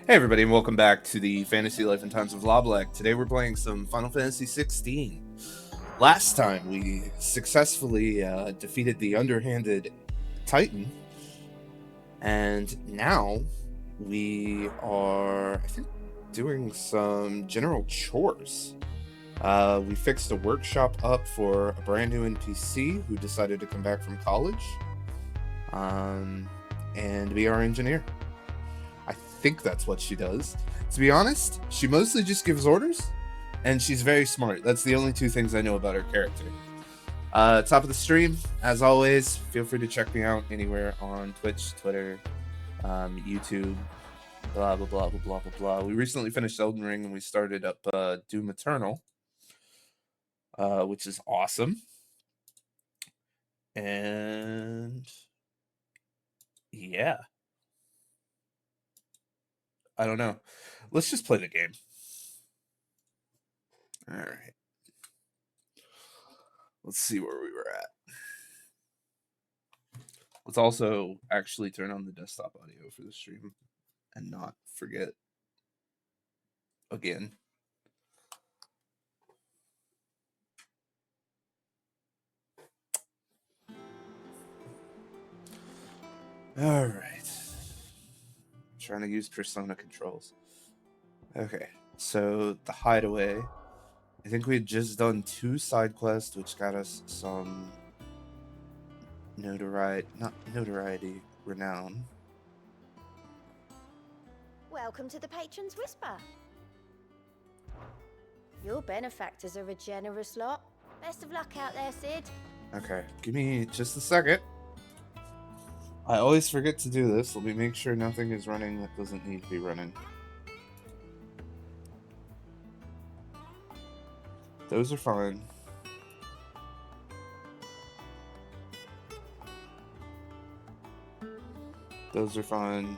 Hey everybody, and welcome back to the Fantasy Life and Times of Loblek. Today we're playing some Final Fantasy XVI. Last time we successfully defeated the underhanded Titan, and now we are, I think, doing some general chores. We fixed a workshop up for a brand new NPC who decided to come back from college and be our engineer. I think that's what she does. To be honest, she mostly just gives orders, and she's very smart. That's the only two things I know about her character. Top of the stream, as always, feel free to check me out anywhere on Twitch, Twitter, YouTube, blah, blah, blah, blah, blah, blah, blah. We recently finished Elden Ring, and we started up Doom Eternal, which is awesome. And yeah. I don't know. Let's just play the game. All right. Let's see where we were at. Let's also actually turn on the desktop audio for the stream and not forget again. All right. Trying to use persona controls. Okay, so the hideaway. I think we had just done 2 side quests, which got us some notoriety, renown. Welcome to the Patron's Whisper. Your benefactors are a generous lot. Best of luck out there, Sid. Okay, give me just a second. I always forget to do this. Let me make sure nothing is running that doesn't need to be running. Those are fine. Those are fine.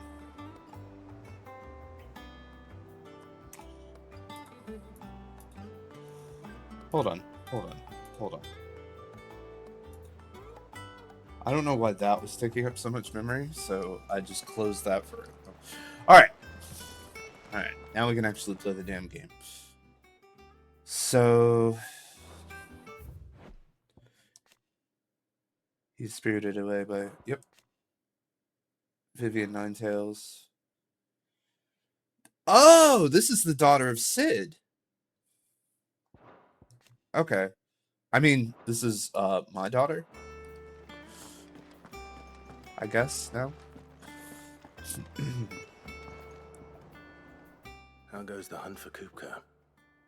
Hold on. I don't know why that was taking up so much memory, so I just closed that for it. Alright, now we can actually play the damn game. So... he's spirited away by... Yep. Vivian Ninetails. Oh, this is the daughter of Sid. Okay. I mean, this is, my daughter? I guess, no? How goes the hunt for Kupka?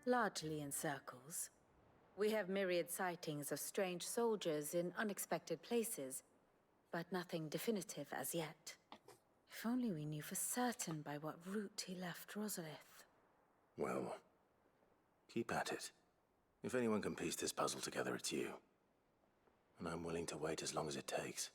Largely in circles. We have myriad sightings of strange soldiers in unexpected places, but nothing definitive as yet. If only we knew for certain by what route he left Rosalith. Well, keep at it. If anyone can piece this puzzle together, it's you. And I'm willing to wait as long as it takes.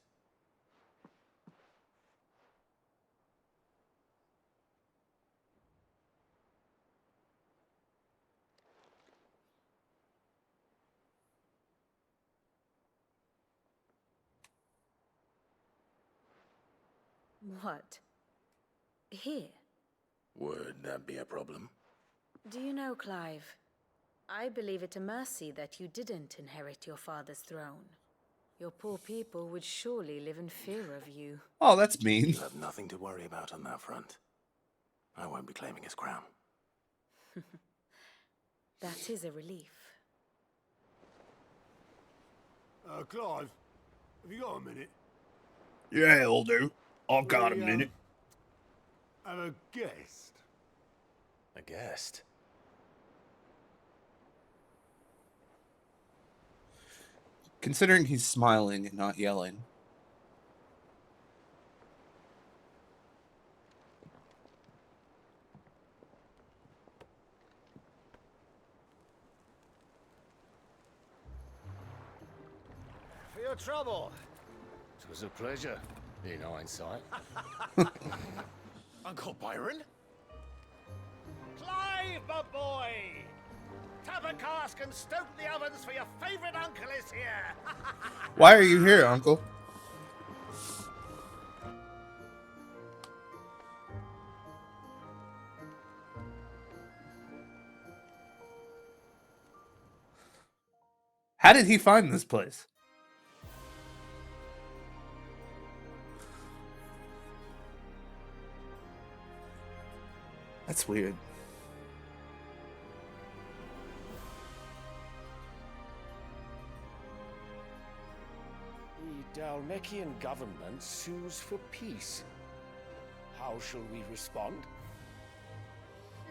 What? Here? Would that be a problem? Do you know, Clive? I believe it a mercy that you didn't inherit your father's throne. Your poor people would surely live in fear of you. Oh, that's mean. You have nothing to worry about on that front. I won't be claiming his crown. That is a relief. Clive, have you got a minute? Yeah, I'll do. I've got a minute. Have a guest. A guest? Considering he's smiling and not yelling. For your trouble. It was a pleasure, in hindsight. Uncle Byron? Clive, my boy! Tap a cask and stoke the ovens for your favorite uncle is here! Why are you here, Uncle? How did he find this place? That's weird. The Dalmekian government sues for peace. How shall we respond?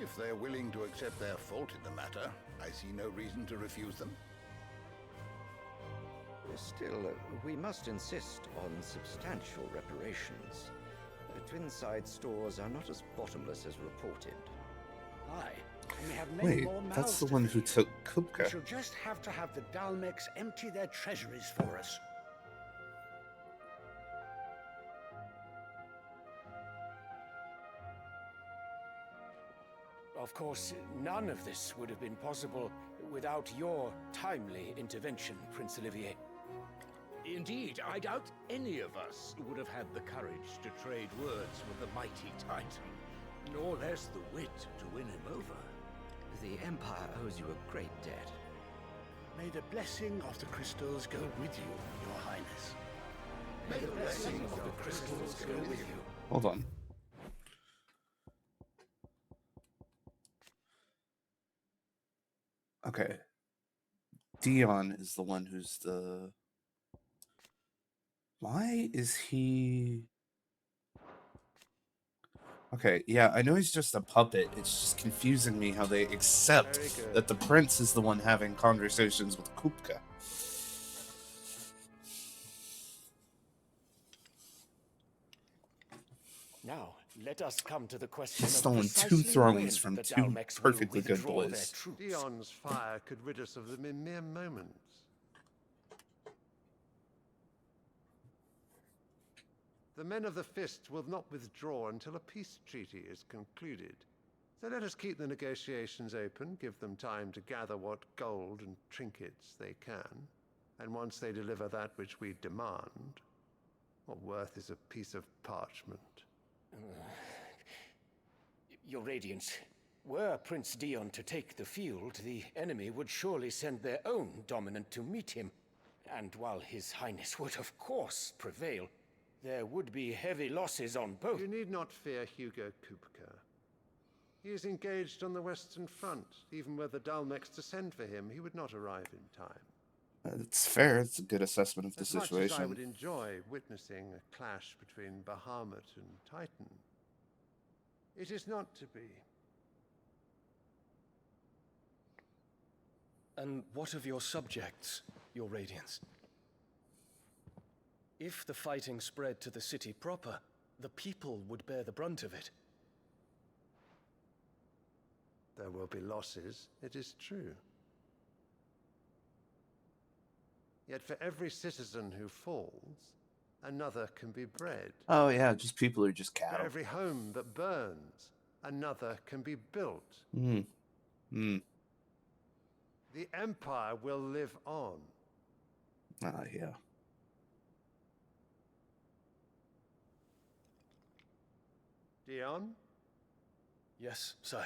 If they're willing to accept their fault in the matter, I see no reason to refuse them. Still, we must insist on substantial reparations. The Twinside stores are not as bottomless as reported. Aye, and we have many Wait, more mouths that's the to one who feed. took We Kupka. shall just have to have the Dalmeks empty their treasuries for us. Of course, none of this would have been possible without your timely intervention, Prince Olivier. Indeed, I doubt any of us would have had the courage to trade words with the mighty Titan, nor less the wit to win him over. The Empire owes you a great debt. May the blessing of the crystals go with you, Your Highness. May the blessing of the crystals go with you. Hold on. Okay. Dion is the one who's the... Why is he... Okay, yeah, I know he's just a puppet. It's just confusing me how they accept that the prince is the one having conversations with Kupka. Now, let us come to the question He's of stolen precisely 2 thrones when from the 2 Dalmeks will perfectly good withdraw their boys. troops. Dion's fire could rid us of them in mere moments. The men of the Fist will not withdraw until a peace treaty is concluded. So let us keep the negotiations open, give them time to gather what gold and trinkets they can, and once they deliver that which we demand, what worth is a piece of parchment? Your Radiance, were Prince Dion to take the field, the enemy would surely send their own dominant to meet him. And while His Highness would of course prevail, there would be heavy losses on both. You need not fear Hugo Kupka. He is engaged on the Western Front. Even were the Dalmeks to send for him, he would not arrive in time. It's fair. It's a good assessment of the As much situation. as I would enjoy witnessing a clash between Bahamut and Titan, it is not to be. And what of your subjects, Your Radiance? If the fighting spread to the city proper, the people would bear the brunt of it. There will be losses, it is true. Yet for every citizen who falls, another can be bred. Oh yeah, just people are just For cattle. every home that burns, another can be built. Mm. Mm. The Empire will live on. Ah, yeah. Dion? Yes, sire.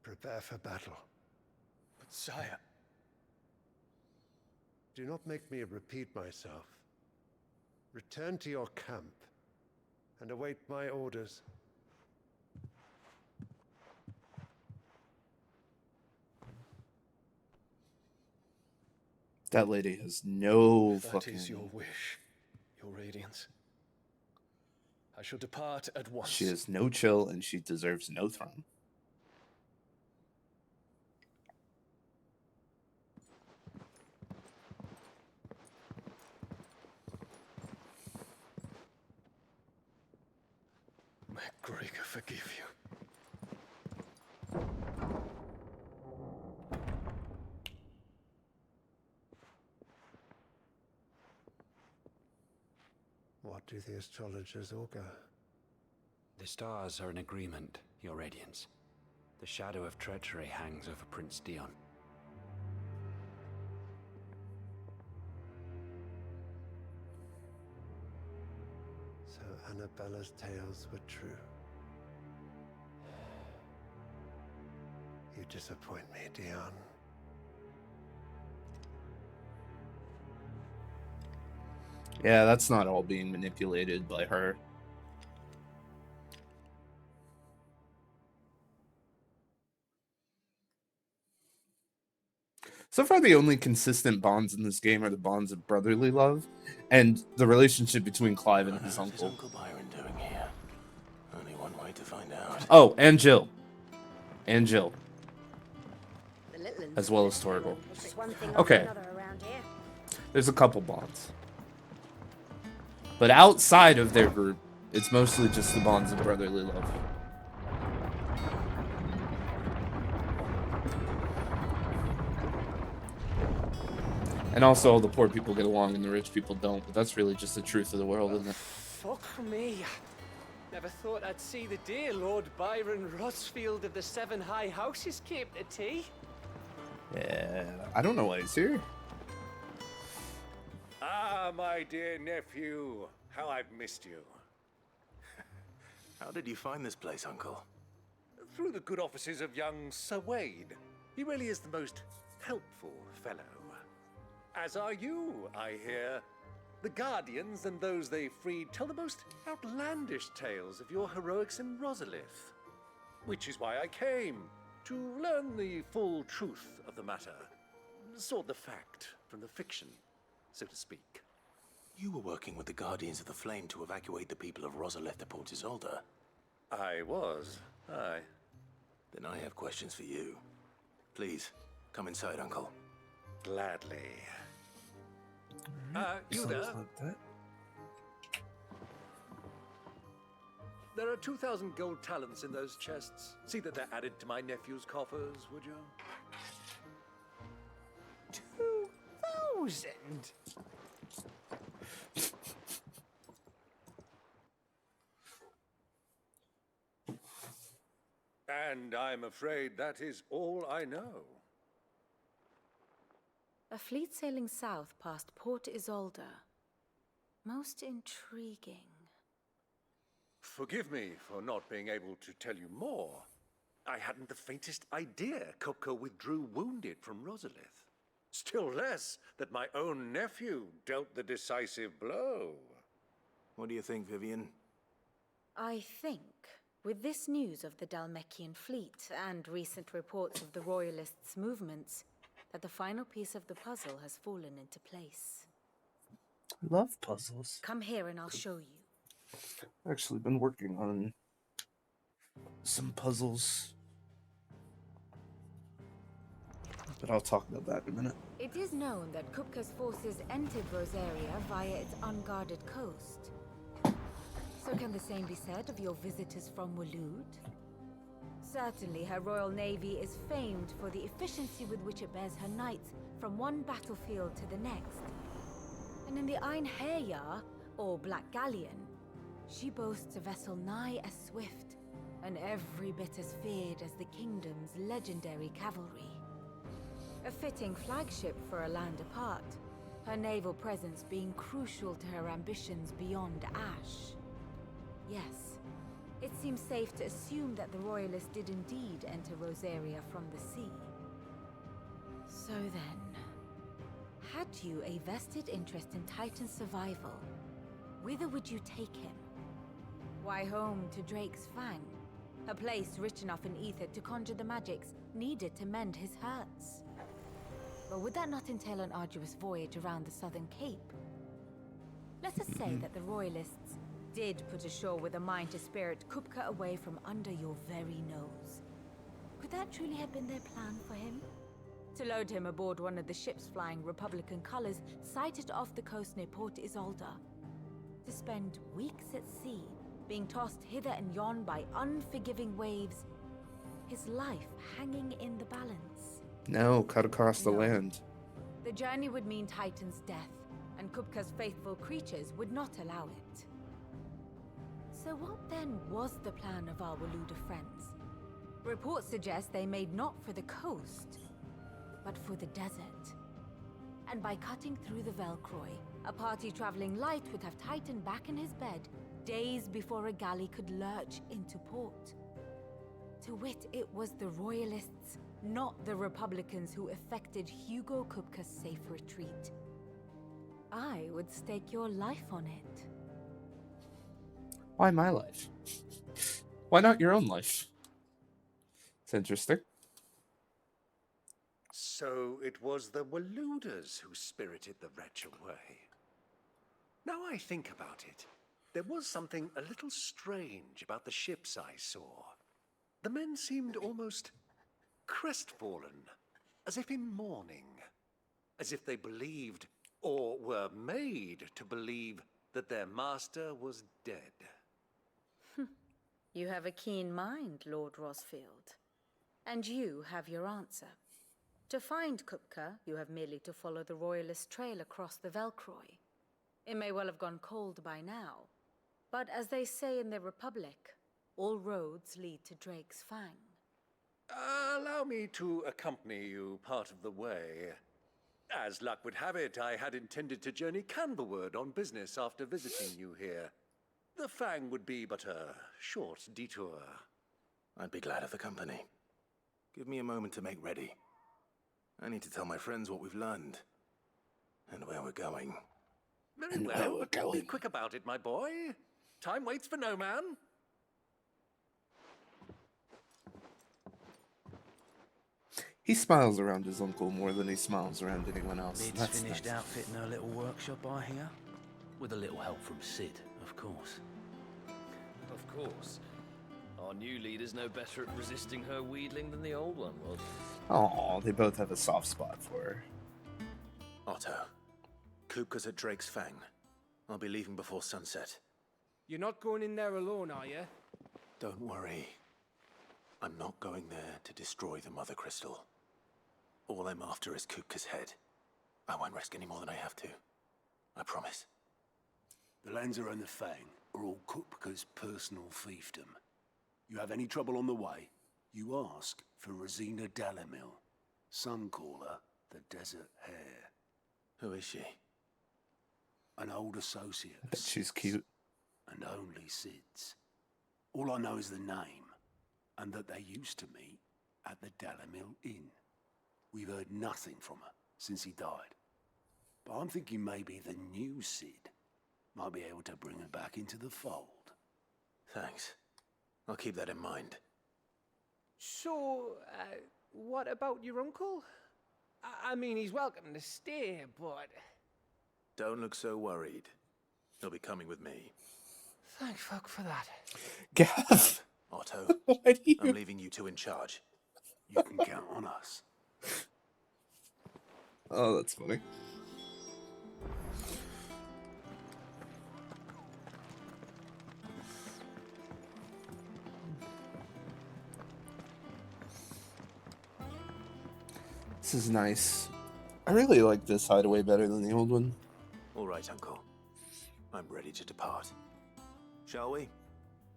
Prepare for battle. But sire... Do not make me repeat myself. Return to your camp and await my orders. That lady has no If that fucking... is your wish, Your Radiance. I shall depart at once. She has no chill and she deserves no throne. Gregor forgive you. What do the astrologers augur? The stars are in agreement, Your Radiance. The shadow of treachery hangs over Prince Dion. So Annabella's tales were true. You disappoint me, Dion. Yeah, that's not all being manipulated by her. So far, the only consistent bonds in this game are the bonds of brotherly love and the relationship between Clive and his uncle. What's Uncle Byron doing here? Only one way to find out. Oh, and Jill. And Jill. As well as Torgal. Okay. There's a couple bonds. But outside of their group, it's mostly just the bonds of brotherly love. And also, all the poor people get along and the rich people don't. But that's really just the truth of the world, isn't it? Fuck me. Never thought I'd see the day Lord Byron Rosfield of the Seven High Houses came to tea. Yeah, I don't know why he's here. Ah, my dear nephew. How I've missed you. How did you find this place, Uncle? Through the good offices of young Sir Wade. He really is the most helpful fellow. As are you, I hear. The Guardians and those they freed tell the most outlandish tales of your heroics in Rosalith. Which is why I came, to learn the full truth of the matter. Sort the fact from the fiction, so to speak. You were working with the Guardians of the Flame to evacuate the people of Rosalith to Port Isolde. I was, aye. Then I have questions for you. Please, come inside, Uncle. Gladly. You there? There are 2,000 gold talents in those chests. See that they're added to my nephew's coffers, would you? 2,000? And I'm afraid that is all I know. A fleet sailing south past Port Isolde. Most intriguing. Forgive me for not being able to tell you more. I hadn't the faintest idea Kupka withdrew wounded from Rosalith. Still less that my own nephew dealt the decisive blow. What do you think, Vivian? I think, with this news of the Dalmekian fleet and recent reports of the Royalists' movements, that the final piece of the puzzle has fallen into place. I love puzzles. Come here and I'll show you. I've actually been working on some puzzles. But I'll talk about that in a minute. It is known that Kupka's forces entered Rosaria via its unguarded coast. So can the same be said of your visitors from Waloed? Certainly, her Royal Navy is famed for the efficiency with which it bears her knights from one battlefield to the next. And in the Ein Herjar, or Black Galleon, she boasts a vessel nigh as swift, and every bit as feared as the kingdom's legendary cavalry. A fitting flagship for a land apart, her naval presence being crucial to her ambitions beyond Ash. Yes, it seems safe to assume that the Royalists did indeed enter Rosaria from the sea. So then, had you a vested interest in Titan's survival, whither would you take him? Why, home to Drake's Fang, a place rich enough in ether to conjure the magics needed to mend his hurts. But would that not entail an arduous voyage around the southern cape? Let us say that the Royalists did put ashore with a mind to spirit Kupka away from under your very nose. Could that truly have been their plan for him? To load him aboard one of the ships flying Republican colors sighted off the coast near Port Isolde. To spend weeks at sea, being tossed hither and yon by unforgiving waves, his life hanging in the balance. No, cut across the No. land. The journey would mean Titan's death, and Kupka's faithful creatures would not allow it. So what then was the plan of our Waluda friends? Reports suggest they made not for the coast, but for the desert. And by cutting through the Velcroy, a party traveling light would have Titan back in his bed days before a galley could lurch into port. To wit, it was the Royalists, not the Republicans, who effected Hugo Kupka's safe retreat. I would stake your life on it. Why my life? Why not your own life? It's interesting. So it was the Waludas who spirited the wretch away. Now I think about it, there was something a little strange about the ships I saw. The men seemed almost crestfallen, as if in mourning, as if they believed, or were made to believe, that their master was dead. You have a keen mind, Lord Rosfield. And you have your answer. To find Kupka, you have merely to follow the Royalist trail across the Velcroy. It may well have gone cold by now, but as they say in the Republic, all roads lead to Drake's Fang. Allow me to accompany you part of the way. As luck would have it, I had intended to journey Canberward on business after visiting you here. The Fang would be but a short detour. I'd be glad of the company. Give me a moment to make ready. I need to tell my friends what we've learned. And where we're going. Very well, but be quick about it, my boy. Time waits for no man. He smiles around his uncle more than he smiles around anyone else. Lid's That's finished nice. outfitting her little workshop, I hear. With a little help from Sid, of course. Of course. Our new leader's no better at resisting her wheedling than the old one was. Aw, they both have a soft spot for her. Otto, Kupka's at Drake's Fang. I'll be leaving before sunset. You're not going in there alone, are you? Don't worry. I'm not going there to destroy the Mother Crystal. All I'm after is Kupka's head. I won't risk any more than I have to. I promise. The Lancer and the Fang are all Kupka's personal fiefdom. You have any trouble on the way, you ask for Rosina Dalamil. Some call her the Desert Hare. Who is she? An old associate. Bet she's cute. And only Sid's. All I know is the name, and that they used to meet at the Dalamil Inn. We've heard nothing from her since he died. But I'm thinking maybe the new Sid might be able to bring her back into the fold. Thanks. I'll keep that in mind. So, what about your uncle? I mean, he's welcome to stay, but... Don't look so worried. He'll be coming with me. Thank fuck for that. Gav! Otto, Why do you... I'm leaving you two in charge. You can count on us. Oh, that's funny. This is nice. I really like this hideaway better than the old one. All right, Uncle. I'm ready to depart. Shall we?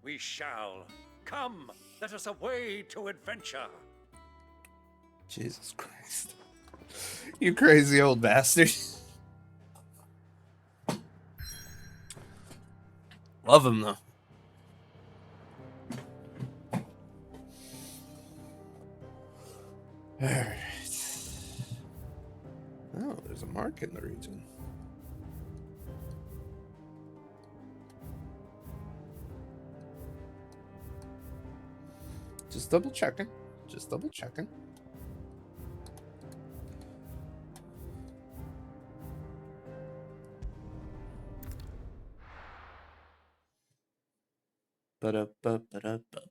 We shall. Come, let us away to adventure. Jesus Christ. You crazy old bastard. Love him, though. Alright. Oh, there's a mark in the region. Just double checking. Just double checking. Ba-da-ba-ba-da-ba.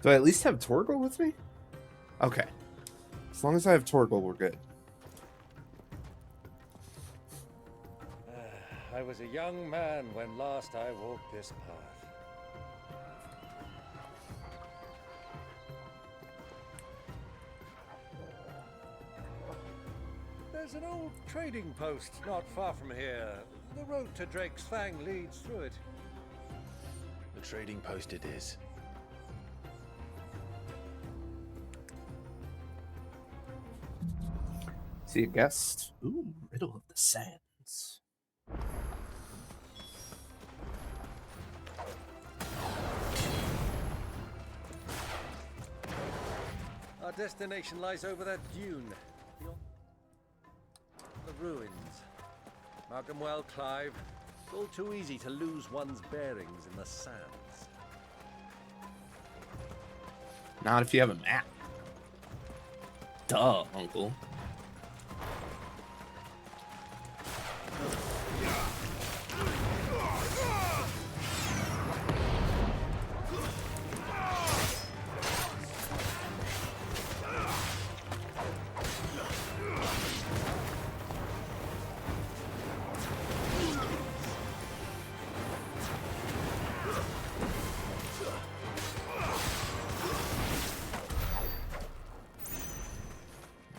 Do I at least have Torgal with me? Okay. As long as I have Torgal, we're good. I was a young man when last I walked this path. There's an old trading post not far from here. The road to Drake's Fang leads through it. The trading post it is. See a guest. Ooh, Riddle of the Sands. Our destination lies over that dune. The ruins. Mark 'em well, Clive. It's all too easy to lose one's bearings in the sands. Not if you have a map. Duh, Uncle.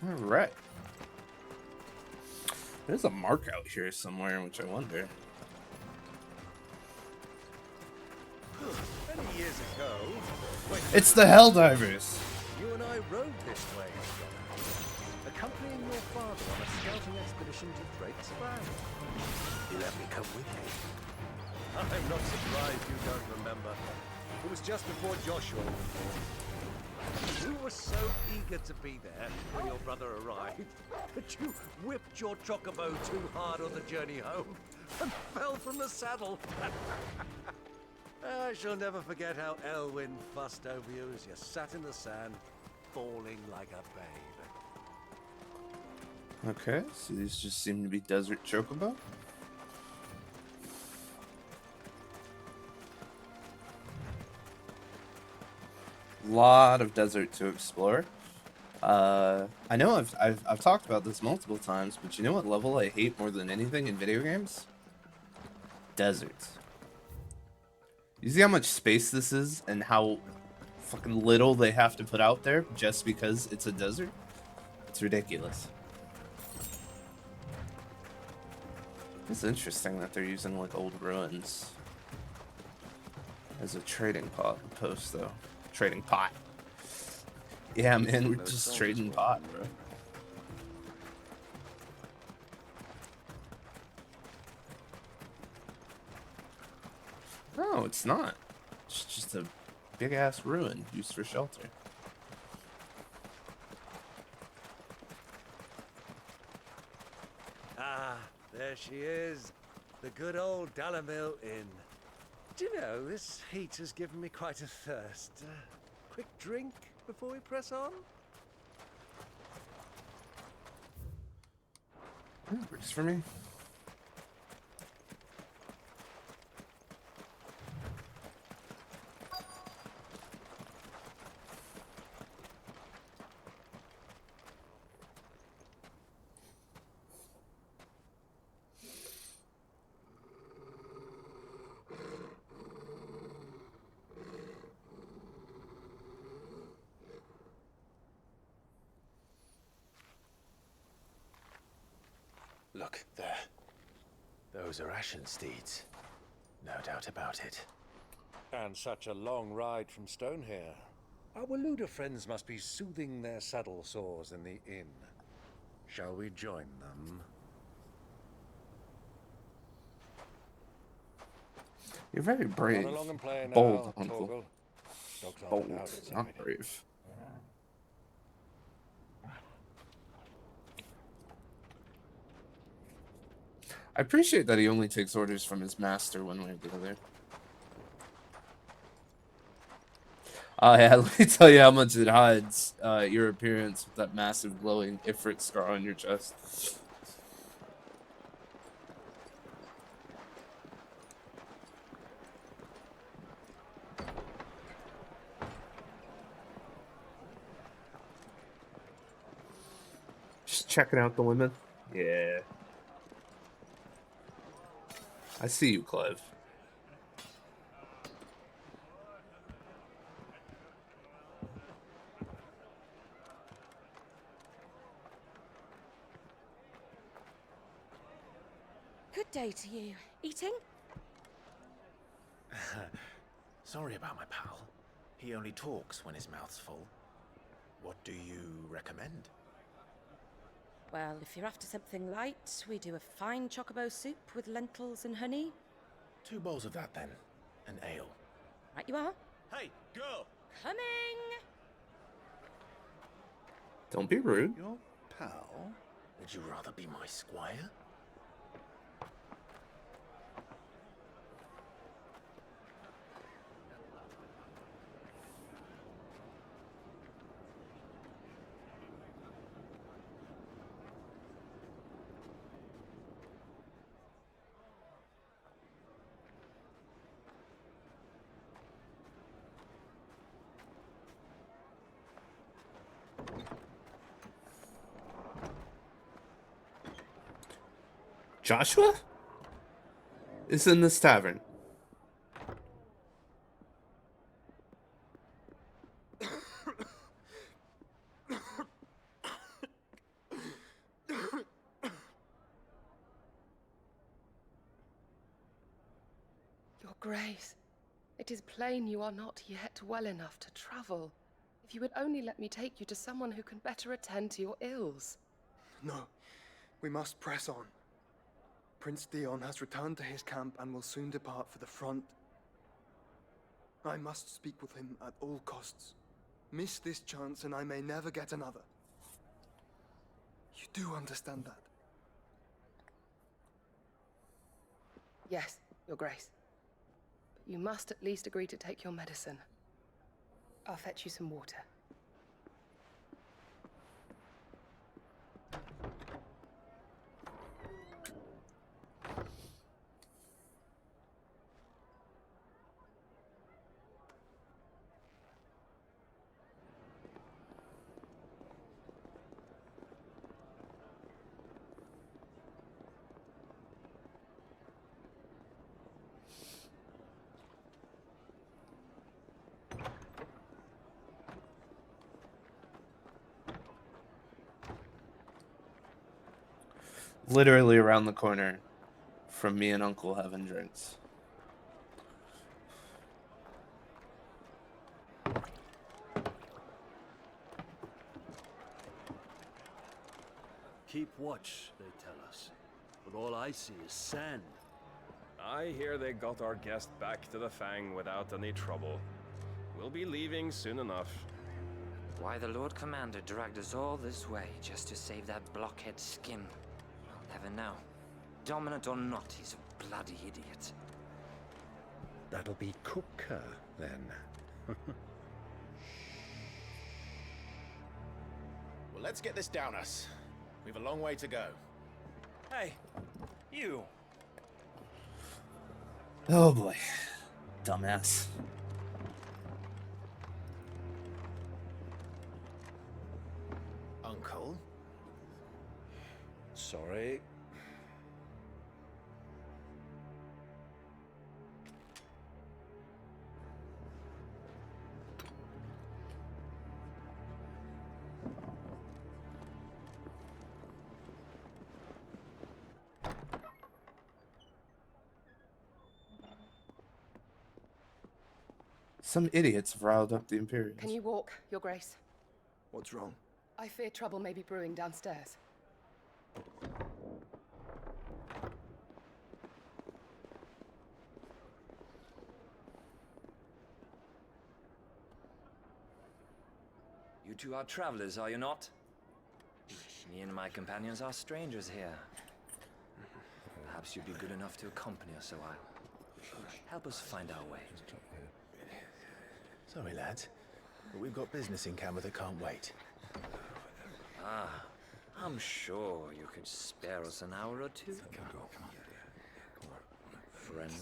Alright. There's a mark out here somewhere, which I wonder. Many years ago, It's the Helldivers! you and I rode this way together, accompanying your father on a scouting expedition to Drake's Fang. You let me come with you. I'm not surprised you don't remember. It was just before Joshua was born. You were so eager to be there when your brother arrived that you whipped your chocobo too hard on the journey home and fell from the saddle. I shall never forget how Elwyn fussed over you as you sat in the sand, falling like a babe. Okay, so these just seem to be desert chocobo. Lot of desert to explore. I know I've talked about this multiple times, but you know what level I hate more than anything in video games? Deserts. You see how much space this is and how fucking little they have to put out there just because it's a desert? It's ridiculous. It's interesting that they're using like old ruins as a trading post though. Trading pot. Yeah, man, we're just trading pot, bro. No, it's not. It's just a big ass ruin used for shelter. Ah, there she is. The good old Dalamil Inn. Do you know, this heat has given me quite a thirst. Quick drink before we press on? Works for me. Look, there. Those are Ashen steeds. No doubt about it. And such a long ride from Stonehair. Our Waluda friends must be soothing their saddle sores in the inn. Shall we join them? You're very brave. Run along and play Bold, now, Uncle. Torgal. Dogs aren't Bold, allowed inside. not brave. I appreciate that he only takes orders from his master one way or the other. Oh yeah, let me tell you how much it hides your appearance with that massive glowing Ifrit scar on your chest. checking out the women. Yeah. I see you, Clev. Good day to you. Eating? Sorry about my pal. He only talks when his mouth's full. What do you recommend? Well, if you're after something light, we do a fine chocobo soup with lentils and honey. 2 bowls of that, then. An ale. Right you are. Hey, girl! Coming! Don't be rude. Your pal? Would you rather be my squire? Joshua is in this tavern. Your Grace, it is plain you are not yet well enough to travel. If you would only let me take you to someone who can better attend to your ills. No, we must press on. Prince Dion has returned to his camp and will soon depart for the front. I must speak with him at all costs. Miss this chance and I may never get another. You do understand that? Yes, Your Grace. But you must at least agree to take your medicine. I'll fetch you some water. Literally around the corner from me and Uncle having drinks. Keep watch, they tell us. But all I see is sand. I hear they got our guest back to the Fang without any trouble. We'll be leaving soon enough. Why the Lord Commander dragged us all this way just to save that blockhead Skim, I'll never know. Dominant or not, he's a bloody idiot. That'll be Cooker, then. Well, let's get this down us. We've a long way to go. Hey, you. Oh boy. Dumbass. Uncle? Sorry. Some idiots have riled up the Imperials. Can you walk, Your Grace? What's wrong? I fear trouble may be brewing downstairs. You two are travelers, are you not? Me and my companions are strangers here. Perhaps you'd be good enough to accompany us a while. Help us find our way. Sorry, lads, but we've got business in camera that can't wait. Ah, I'm sure you could spare us an hour or two. Friend.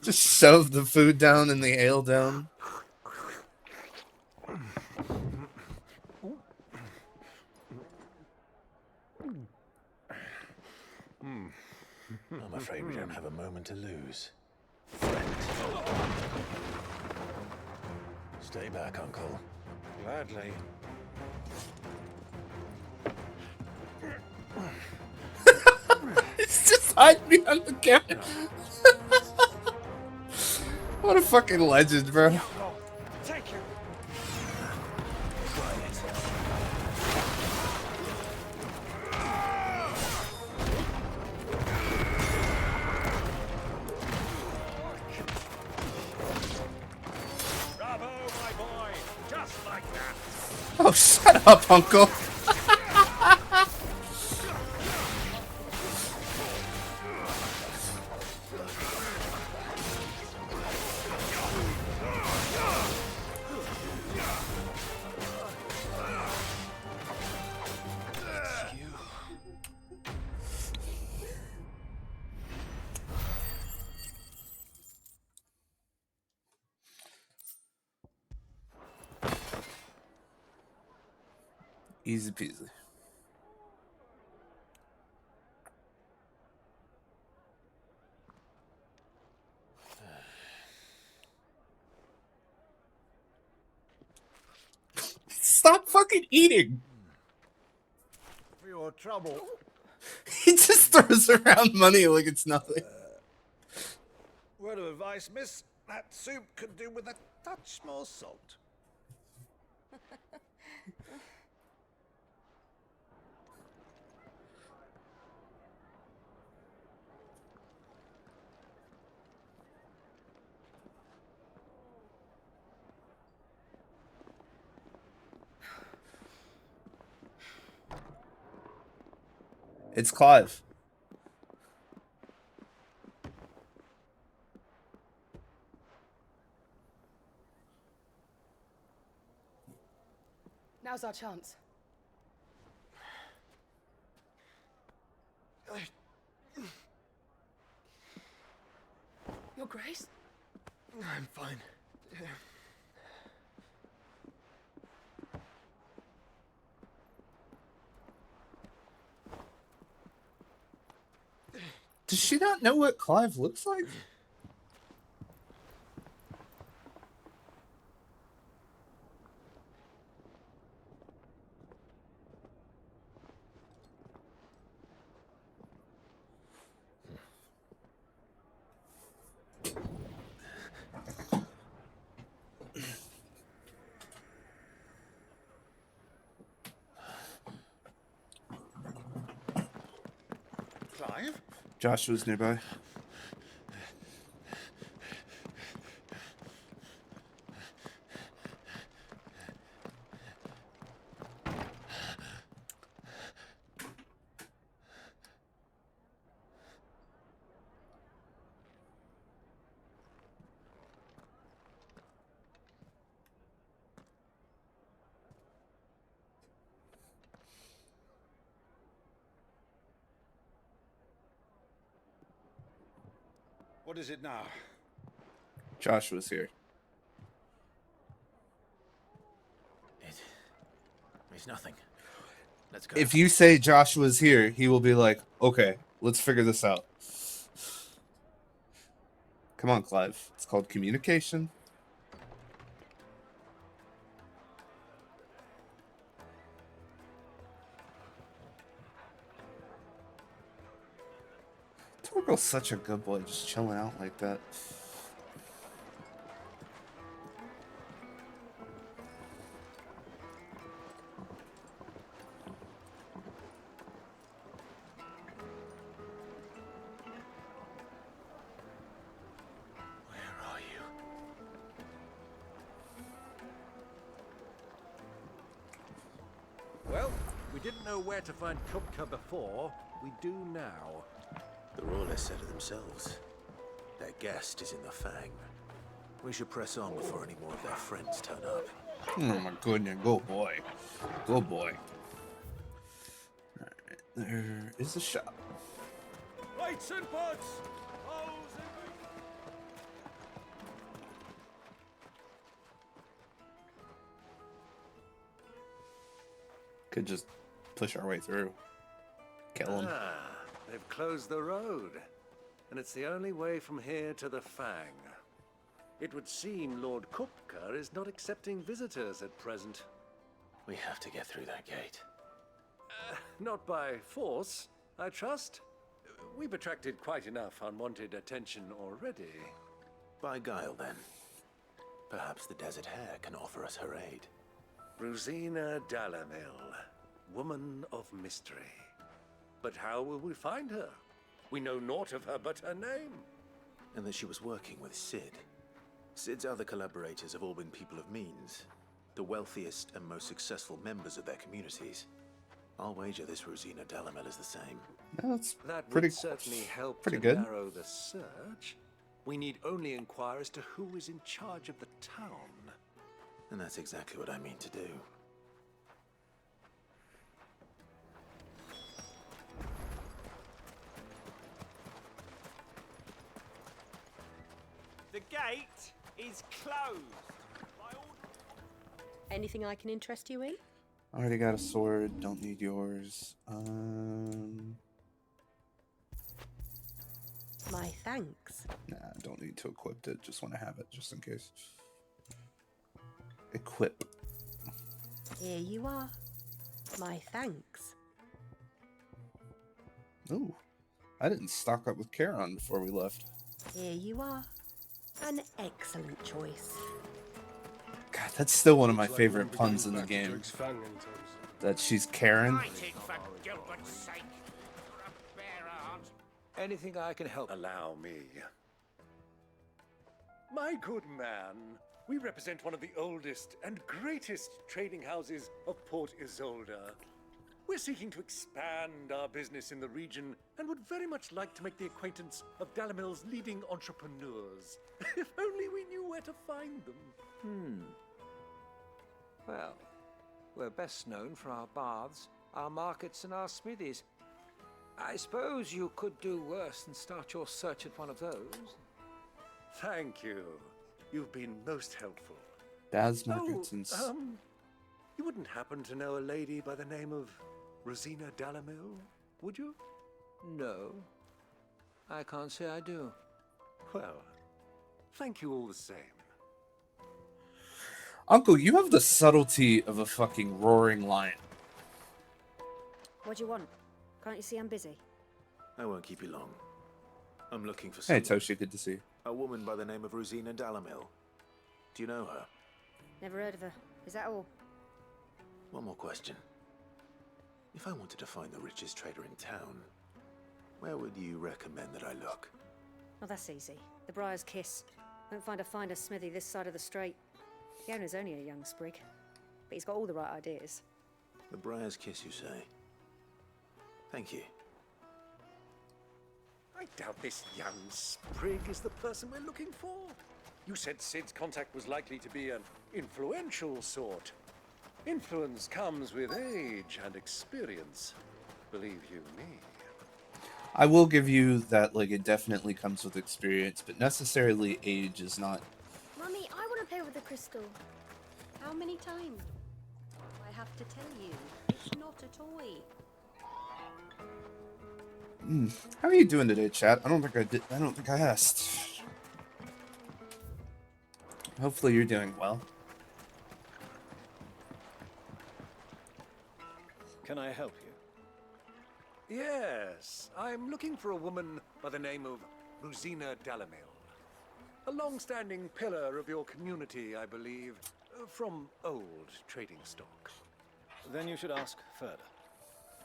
Just shove the food down and the ale down. I'm afraid we don't have a moment to lose. Stay back, Uncle. Gladly. It's just hide behind the counter. What a fucking legend, bro. Take him. Bravo, my boy! Just like that! Oh, shut up, Uncle. Easy peasy. Stop fucking eating. For your trouble. He just throws around money like it's nothing. Word of advice, miss. That soup could do with a touch more salt. It's Clive. Now's our chance. Your Grace? I'm fine. Does she not know what Clive looks like? Clive? Joshua's nearby. What is it now? Joshua's here. It's nothing. Let's go. If you say Joshua's here, he will be like, okay, let's figure this out. Come on, Clive. It's called communication. Torgal's such a good boy, just chilling out like that. Well, we didn't know where to find Kupka before. We do now. The Royalists said it themselves. Their guest is in the Fang. We should press on before any more of their friends turn up. Oh my goodness, go boy. Go boy. Alright, there is a shop. Lights and pods! Could just push our way through. Kill him. Ah, they've closed the road. And it's the only way from here to the Fang. It would seem Lord Kupka is not accepting visitors at present. We have to get through that gate. Not by force, I trust. We've attracted quite enough unwanted attention already. By guile, then. Perhaps the Desert Hare can offer us her aid. Rosina Dalamil, woman of mystery. But how will we find her? We know naught of her but her name. And that she was working with Sid. Sid's other collaborators have all been people of means. The wealthiest and most successful members of their communities. I'll wager this Rosina Dalamil is the same. That's that pretty, would certainly help pretty to good. narrow the search. We need only inquire as to who is in charge of the town. And that's exactly what I mean to do. The gate is closed. Anything I can interest you in? Already got a sword. Don't need yours. My thanks. Nah, don't need to equip it. Just want to have it, just in case. Equip. Here you are. My thanks. Ooh, I didn't stock up with Charon before we left. Here you are. An excellent choice. God, that's still one of my favorite puns in the game. That she's Karen. Anything I can help? Allow me. My good man, we represent one of the oldest and greatest trading houses of Port Isolde. We're seeking to expand our business in the region and would very much like to make the acquaintance of Dalamil's leading entrepreneurs. If only we knew where to find them. Well, we're best known for our baths, our markets, and our smithies. I suppose you could do worse than start your search at one of those. Thank you. You've been most helpful. Baths, markets, and... You wouldn't happen to know a lady by the name of Rosina Dalamil, would you? No. I can't say I do. Well, thank you all the same. Uncle, you have the subtlety of a fucking roaring lion. What do you want? Can't you see I'm busy? I won't keep you long. I'm looking for Hey, someone. Toshi, good to see you. A woman by the name of Rosina Dalamil. Do you know her? Never heard of her. Is that all? One more question. If I wanted to find the richest trader in town, where would you recommend that I look? Oh, that's easy. The Briar's Kiss. Won't find a finer smithy this side of the strait. The owner's only a young sprig, but he's got all the right ideas. The Briar's Kiss, you say? Thank you. I doubt this young sprig is the person we're looking for. You said Sid's contact was likely to be an influential sort. Influence comes with age and experience. Believe you me. I will give you that, like, it definitely comes with experience, but necessarily age is not... Mummy, I want to play with the crystal. How many times do I have to tell you? It's not a toy. How are you doing today, chat? I don't think I asked. Hopefully you're doing well. Can I help you? Yes, I'm looking for a woman by the name of Rosina Dalamil. A long-standing pillar of your community, I believe, from old trading stock. Then you should ask Furder.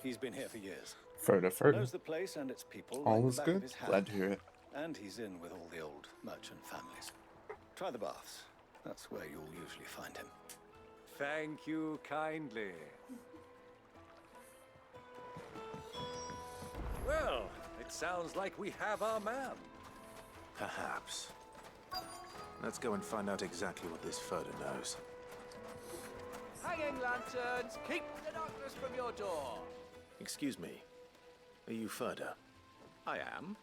He's been here for years. Furder. Knows the place and its people. All like is the back of good? his hand. Glad to hear it. And he's in with all the old merchant families. Try the baths. That's where you'll usually find him. Thank you kindly. Well, it sounds like we have our man. Perhaps. Let's go and find out exactly what this Furder knows. Hanging lanterns, keep the darkness from your door. Excuse me. Are you Furder? I am.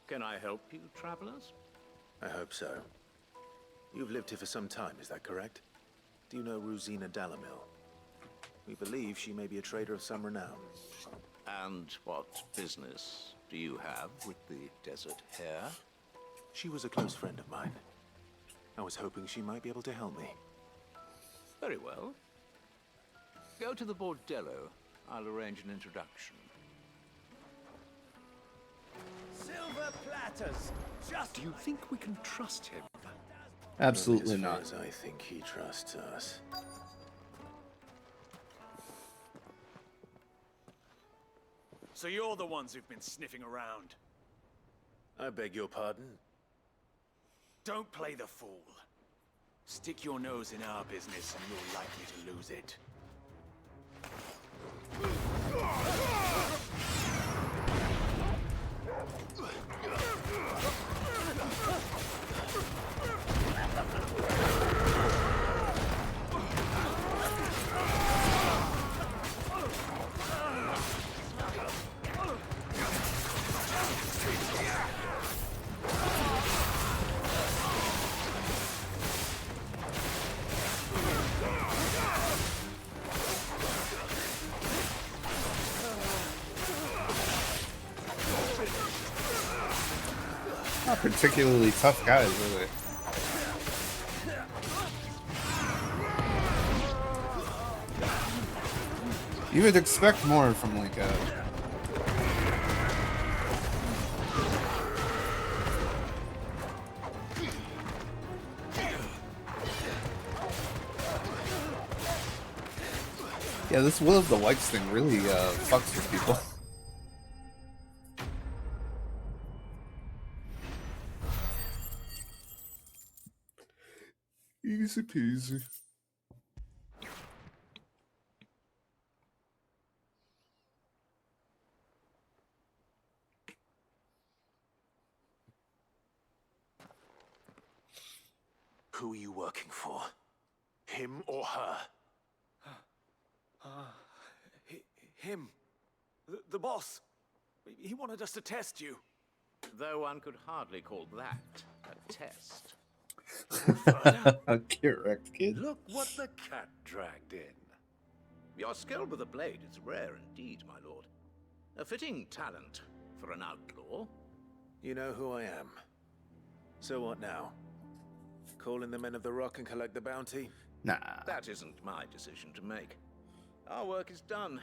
Can I help you, travelers? I hope so. You've lived here for some time, is that correct? Do you know Rosina Dalamil? We believe she may be a trader of some renown. And what business do you have with the desert hare? She was a close friend of mine. I was hoping she might be able to help me. Very well. Go to the bordello. I'll arrange an introduction. Silver platters! Just... Do you think we can trust him? Absolutely As far not. as I think he trusts us. So you're the ones who've been sniffing around. I beg your pardon? Don't play the fool. Stick your nose in our business and you're likely to lose it. Not particularly tough guys, are they? You would expect more from like a... Yeah, this Will of the Whites thing really fucks with people. Easy peasy. Who are you working for? Him or her? Him. The boss. He wanted us to test you. Though one could hardly call that a test. Correct, kid. Look what the cat dragged in. Your skill with the blade is rare indeed, my lord. A fitting talent for an outlaw. You know who I am. So what now? Call in the Men of the Rock and collect the bounty? Nah. That isn't my decision to make. Our work is done.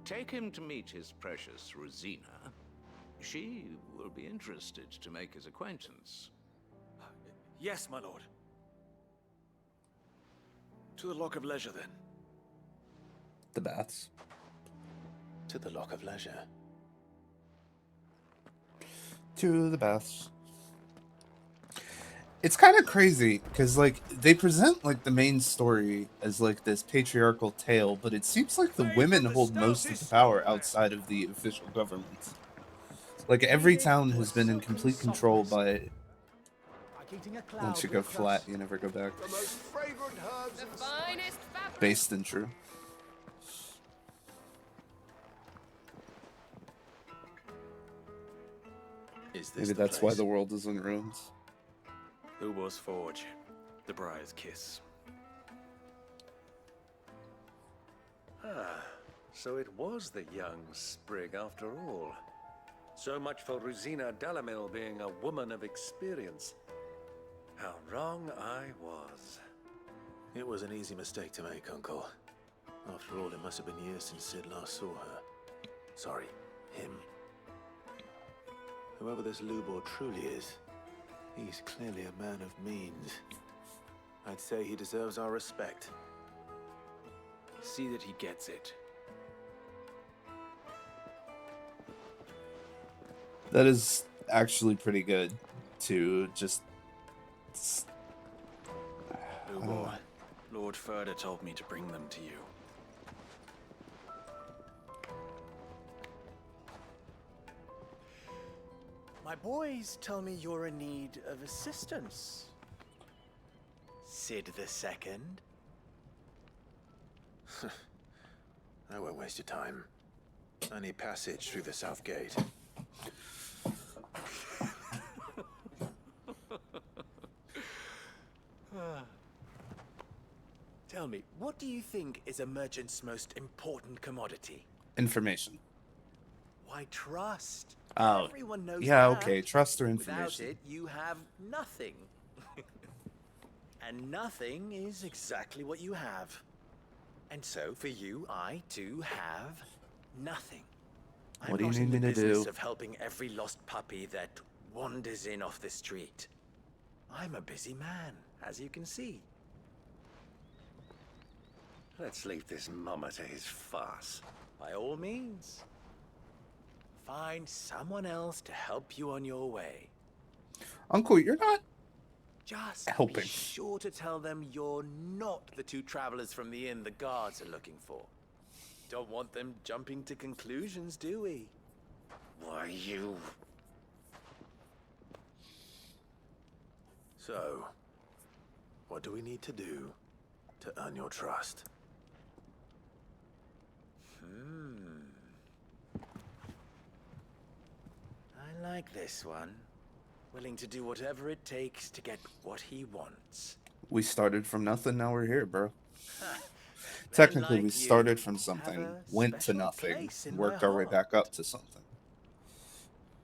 Take him to meet his precious Rosina. She will be interested to make his acquaintance. Yes, my lord. To the Lock of Leisure, then. The baths. To the Lock of Leisure. To the baths. It's kind of crazy because like they present like the main story as like this patriarchal tale, but it seems like the women hold most of the power outside of the official government. Like every town has been in complete control by... Once you go flat, you never go back. Based and true. Maybe that's why the world is in ruins. Ubor's Forge. The Briar's Kiss. Ah, so it was the young sprig after all. So much for Rosina Delamil being a woman of experience. How wrong I was. It was an easy mistake to make, Uncle. After all, it must have been years since Sid last saw her. Sorry, him. Whoever this Lubor truly is, he's clearly a man of means. I'd say he deserves our respect. See that he gets it. That is actually pretty good to just... Lubor, Lord Furder told me to bring them to you. My boys tell me you're in need of assistance. Sid the Second? I won't waste your time. I need passage through the south gate. Tell me, what do you think is a merchant's most important commodity? Information. Why, trust. Oh, Everyone knows yeah, that. okay. Trust or Without information. it, you have nothing. And nothing is exactly what you have. And so, for you, I, too, have nothing. What do you I'm not need in the me to business do? of helping every lost puppy that wanders in off the street. I'm a busy man, as you can see. Let's leave this mummer to his farce. By all means. Find someone else to help you on your way. Uncle, you're not Just helping. be sure to tell them you're not the two travelers from the inn the guards are looking for. Don't want them jumping to conclusions, do we? Why, you... So, what do we need to do to earn your trust? I like this one. Willing to do whatever it takes to get what he wants. We started from nothing, now we're here, bro. Technically, we started from something, went to nothing, and worked our way back up to something.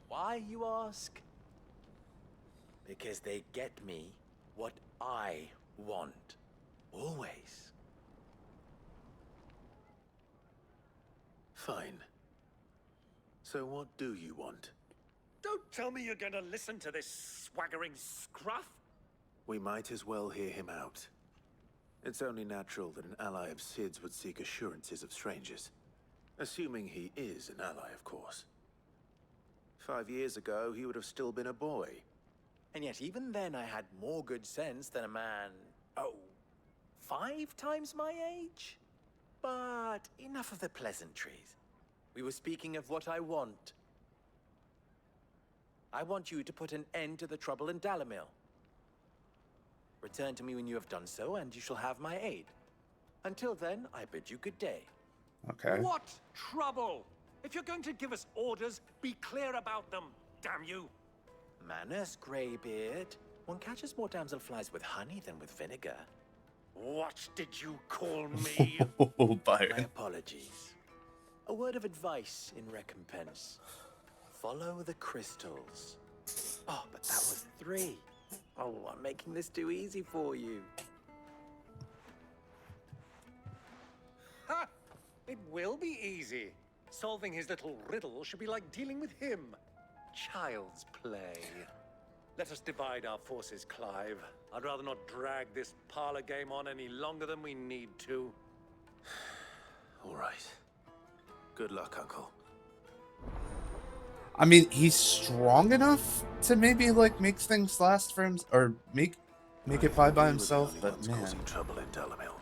Why, you ask? Because they get me what I want. Always. Fine. So what do you want? Don't tell me you're going to listen to this swaggering scruff. We might as well hear him out. It's only natural that an ally of Sid's would seek assurances of strangers. Assuming he is an ally, of course. 5 years ago, he would have still been a boy. And yet even then I had more good sense than a man, 5 times my age? But enough of the pleasantries. We were speaking of what I want. I want you to put an end to the trouble in Dalamil. Return to me when you have done so, and you shall have my aid. Until then, I bid you good day. Okay. What trouble? If you're going to give us orders, be clear about them, damn you. Manners, Greybeard. One catches more damselflies with honey than with vinegar. What did you call me? Oh, Byron. My apologies. A word of advice in recompense. Follow the crystals. Oh, but that was 3. Oh, I'm making this too easy for you. Ha! It will be easy. Solving his little riddle should be like dealing with him. Child's play. Let us divide our forces, Clive. I'd rather not drag this parlor game on any longer than we need to. All right. Good luck, Uncle. I mean, he's strong enough to maybe, like, make things last for him, or make it by himself, but man. Causing trouble in Dalamil.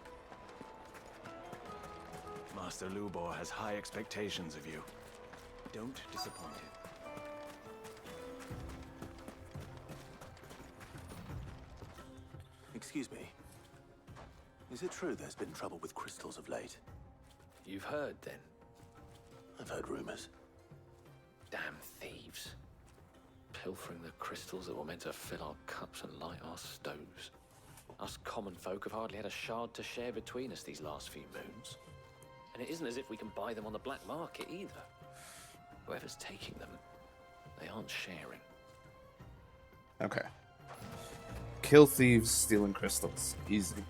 Master Lubor has high expectations of you. Don't disappoint him. Excuse me. Is it true there's been trouble with crystals of late? You've heard, then? I've heard rumors. Damn thieves. Pilfering the crystals that were meant to fill our cups and light our stoves. Us common folk have hardly had a shard to share between us these last few moons. And it isn't as if we can buy them on the black market either. Whoever's taking them, they aren't sharing. Okay. Kill thieves stealing crystals. Easy.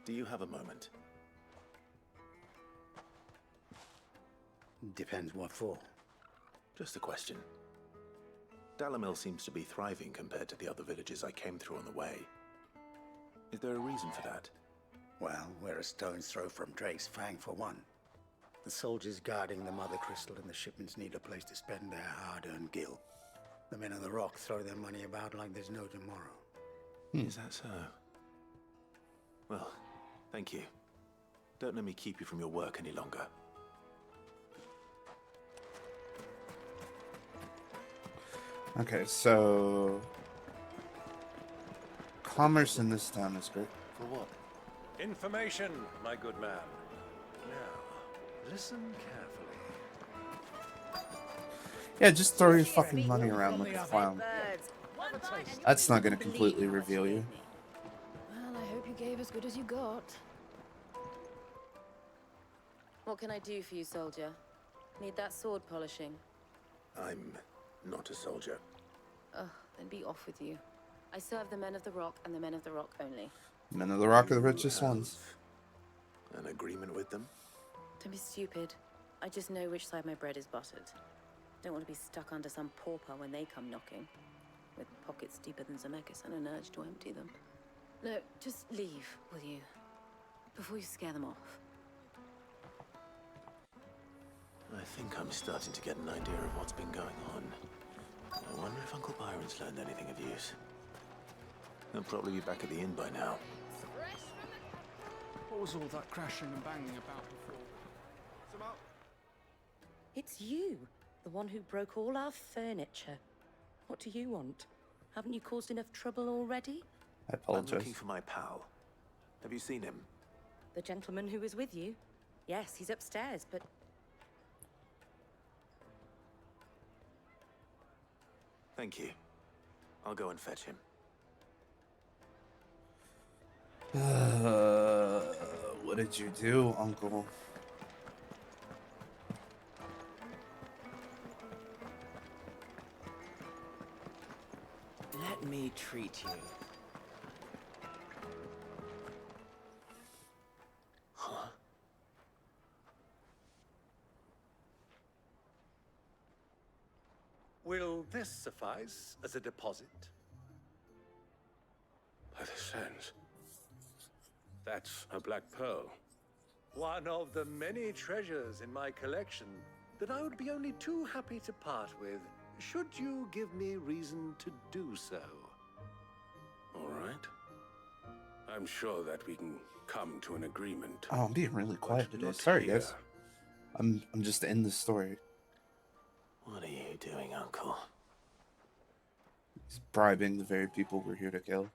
Do you have a moment? Depends what for. Just a question. Dalamil seems to be thriving compared to the other villages I came through on the way. Is there a reason for that? Well, we're a stone's throw from Drake's Fang for one. The soldiers guarding the Mother Crystal and the shipments need a place to spend their hard-earned gil. The men of the Rock throw their money about like there's no tomorrow. Is that so? Well, thank you. Don't let me keep you from your work any longer. Okay, so Commerce in this town is great. For what? Information, my good man. Now, listen carefully. Yeah, just throw your fucking money around like a clown. That's not gonna completely reveal you. Well, I hope you gave as good as you got. What can I do for you, soldier? Need that sword polishing? I'm not a soldier. Ugh, then be off with you. I serve the men of the Rock and the men of the Rock only. Men of the Rock are the richest ones. An agreement with them? Don't be stupid. I just know which side my bread is buttered. Don't want to be stuck under some pauper when they come knocking. With pockets deeper than Zemeckis and an urge to empty them. No, just leave, will you? Before you scare them off. I think I'm starting to get an idea of what's been going on. I wonder if Uncle Byron's learned anything of use. He'll probably be back at the inn by now. What was all that crashing and banging about before? It's you, the one who broke all our furniture. What do you want? Haven't you caused enough trouble already? I apologize. I'm looking for my pal. Have you seen him? The gentleman who was with you? Yes, he's upstairs, but... Thank you. I'll go and fetch him. What did you do, Uncle? Let me treat you. Huh? Will this suffice as a deposit? By the sands. That's a black pearl. One of the many treasures in my collection that I would be only too happy to part with, should you give me reason to do so. All right. I'm sure that we can come to an agreement. Oh, I'm being really quiet today. not Sorry, here. guys. I'm just in the story. What are you doing, Uncle? He's bribing the very people we're here to kill.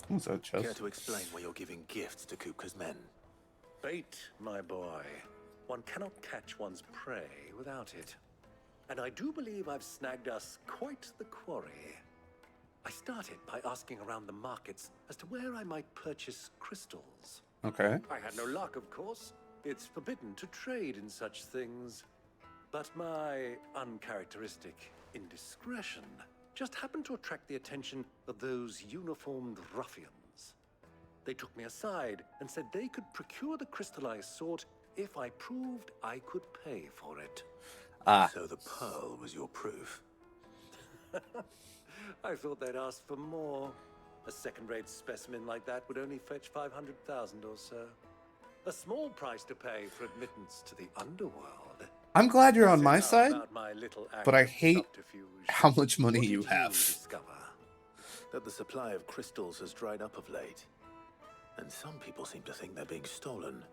What's that, chest? Care to explain why you're giving gifts to Kupka's men? Bait, my boy. One cannot catch one's prey without it. And I do believe I've snagged us quite the quarry. I started by asking around the markets as to where I might purchase crystals. Okay. I had no luck, of course. It's forbidden to trade in such things. But my uncharacteristic indiscretion just happened to attract the attention of those uniformed ruffians. They took me aside and said they could procure the crystal I sought if I proved I could pay for it. Ah. So the pearl was your proof? I thought they'd ask for more. A second-rate specimen like that would only fetch 500,000 or so. A small price to pay for admittance to the underworld. I'm glad you're on my Set out side, about my little act but I of hate subterfuge. how much money What you did have. discover? That the supply of crystals has dried up of late. And some people seem to think they're being stolen.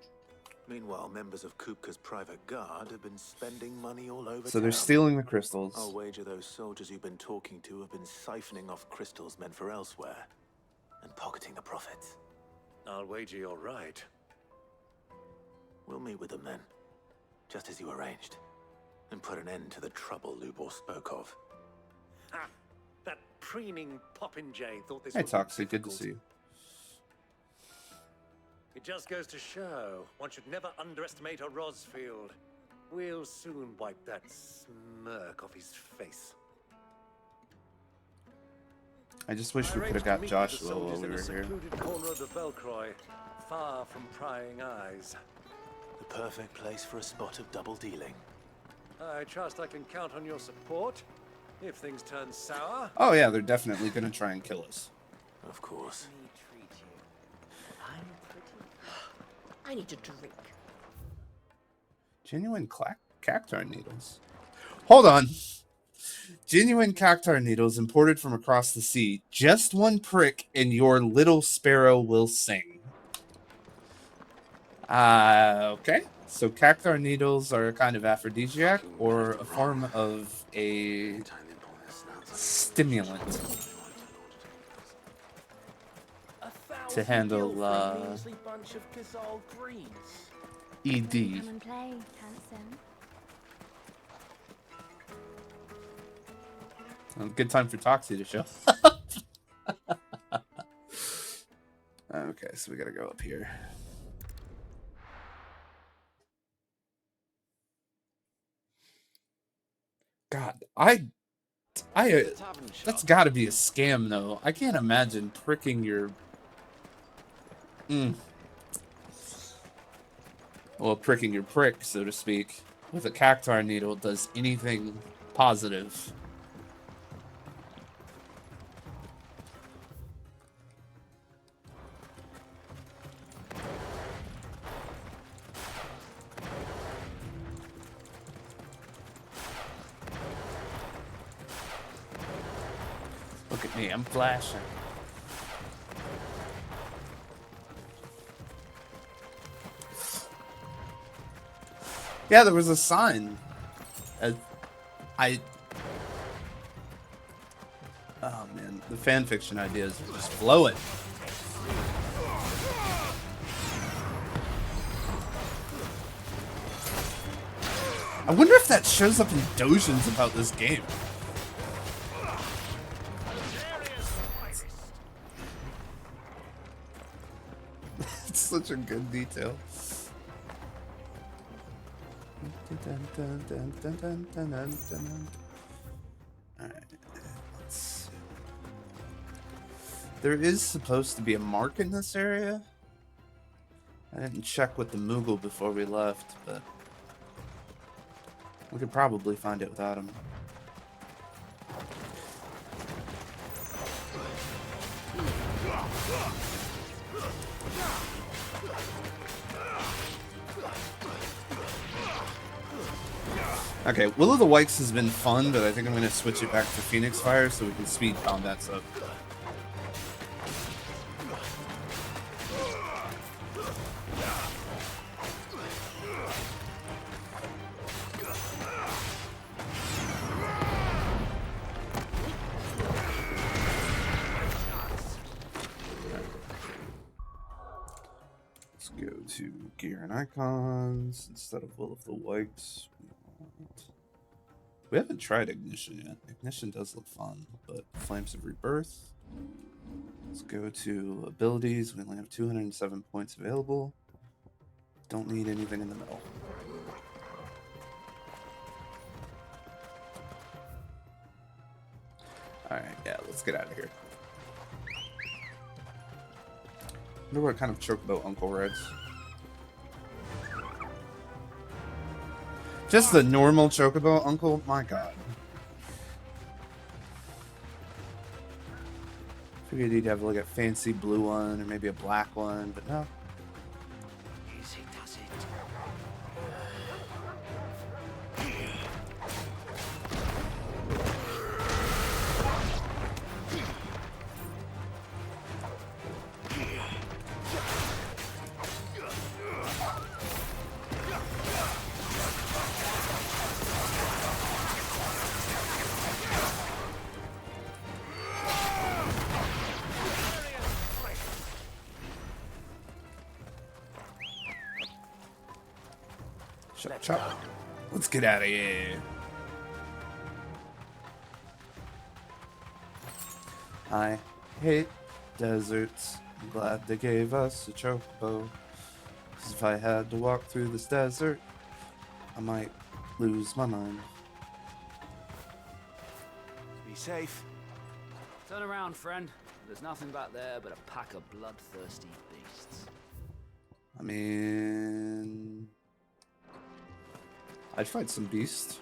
Meanwhile, members of Kupka's private guard have been spending money all over So they're town. stealing the crystals. I'll wager those soldiers you've been talking to have been siphoning off crystals meant for elsewhere and pocketing the profits. I'll wager you're right. We'll meet with them then, just as you arranged, and put an end to the trouble Lubor spoke of. Ha! That preening popinjay thought this Hey, would be Toxic, good to difficult. see you. It just goes to show one should never underestimate a Rosfield. We'll soon wipe that smirk off his face. I just wish we could have got Joshua while we were here. Secluded corner of the Velcroy, far from prying eyes. The perfect place for a spot of double dealing. I trust I can count on your support if things turn sour. Oh yeah, they're definitely gonna try and kill us. Of course. I need a drink. Genuine cacti needles. Hold on. Genuine cactar needles imported from across the sea. Just one prick and your little sparrow will sing. Okay. So cactar needles are a kind of aphrodisiac or a form of a stimulant to handle bunch of Kazal greens. ED. Come and play, handsome. Good time for Toxie to show. Okay, so we gotta go up here. God, that's got to be a scam, though. I can't imagine pricking your. Well, pricking your prick, so to speak, with a cactar needle does anything positive. Look at me, I'm flashing. Yeah, there was a sign. Oh man, the fanfiction ideas are just flowing. I wonder if that shows up in dojins about this game. It's such a good detail. Alright, let's see. There is supposed to be a mark in this area. I didn't check with the Moogle before we left, but we could probably find it without him. Okay, Will of the Wisps has been fun, but I think I'm going to switch it back to Phoenix Fire so we can speed combats up. Let's go to Gear and Icons instead of Will of the Wisps. We haven't tried Ignition yet. Ignition does look fun, but Flames of Rebirth. Let's go to Abilities. We only have 207 points available. Don't need anything in the middle. Alright, yeah, let's get out of here. I wonder what kind of chocobo Uncle rides. Just the normal chocobo, Uncle? My god. Figured he'd have like a fancy blue one or maybe a black one, but no. Easy does it. Chop. Let's get out of here. I hate deserts. I'm glad they gave us a chocobo. 'Cause if I had to walk through this desert, I might lose my mind. Be safe. Turn around, friend. There's nothing back there but a pack of bloodthirsty beasts. I mean, I'd fight some beasts.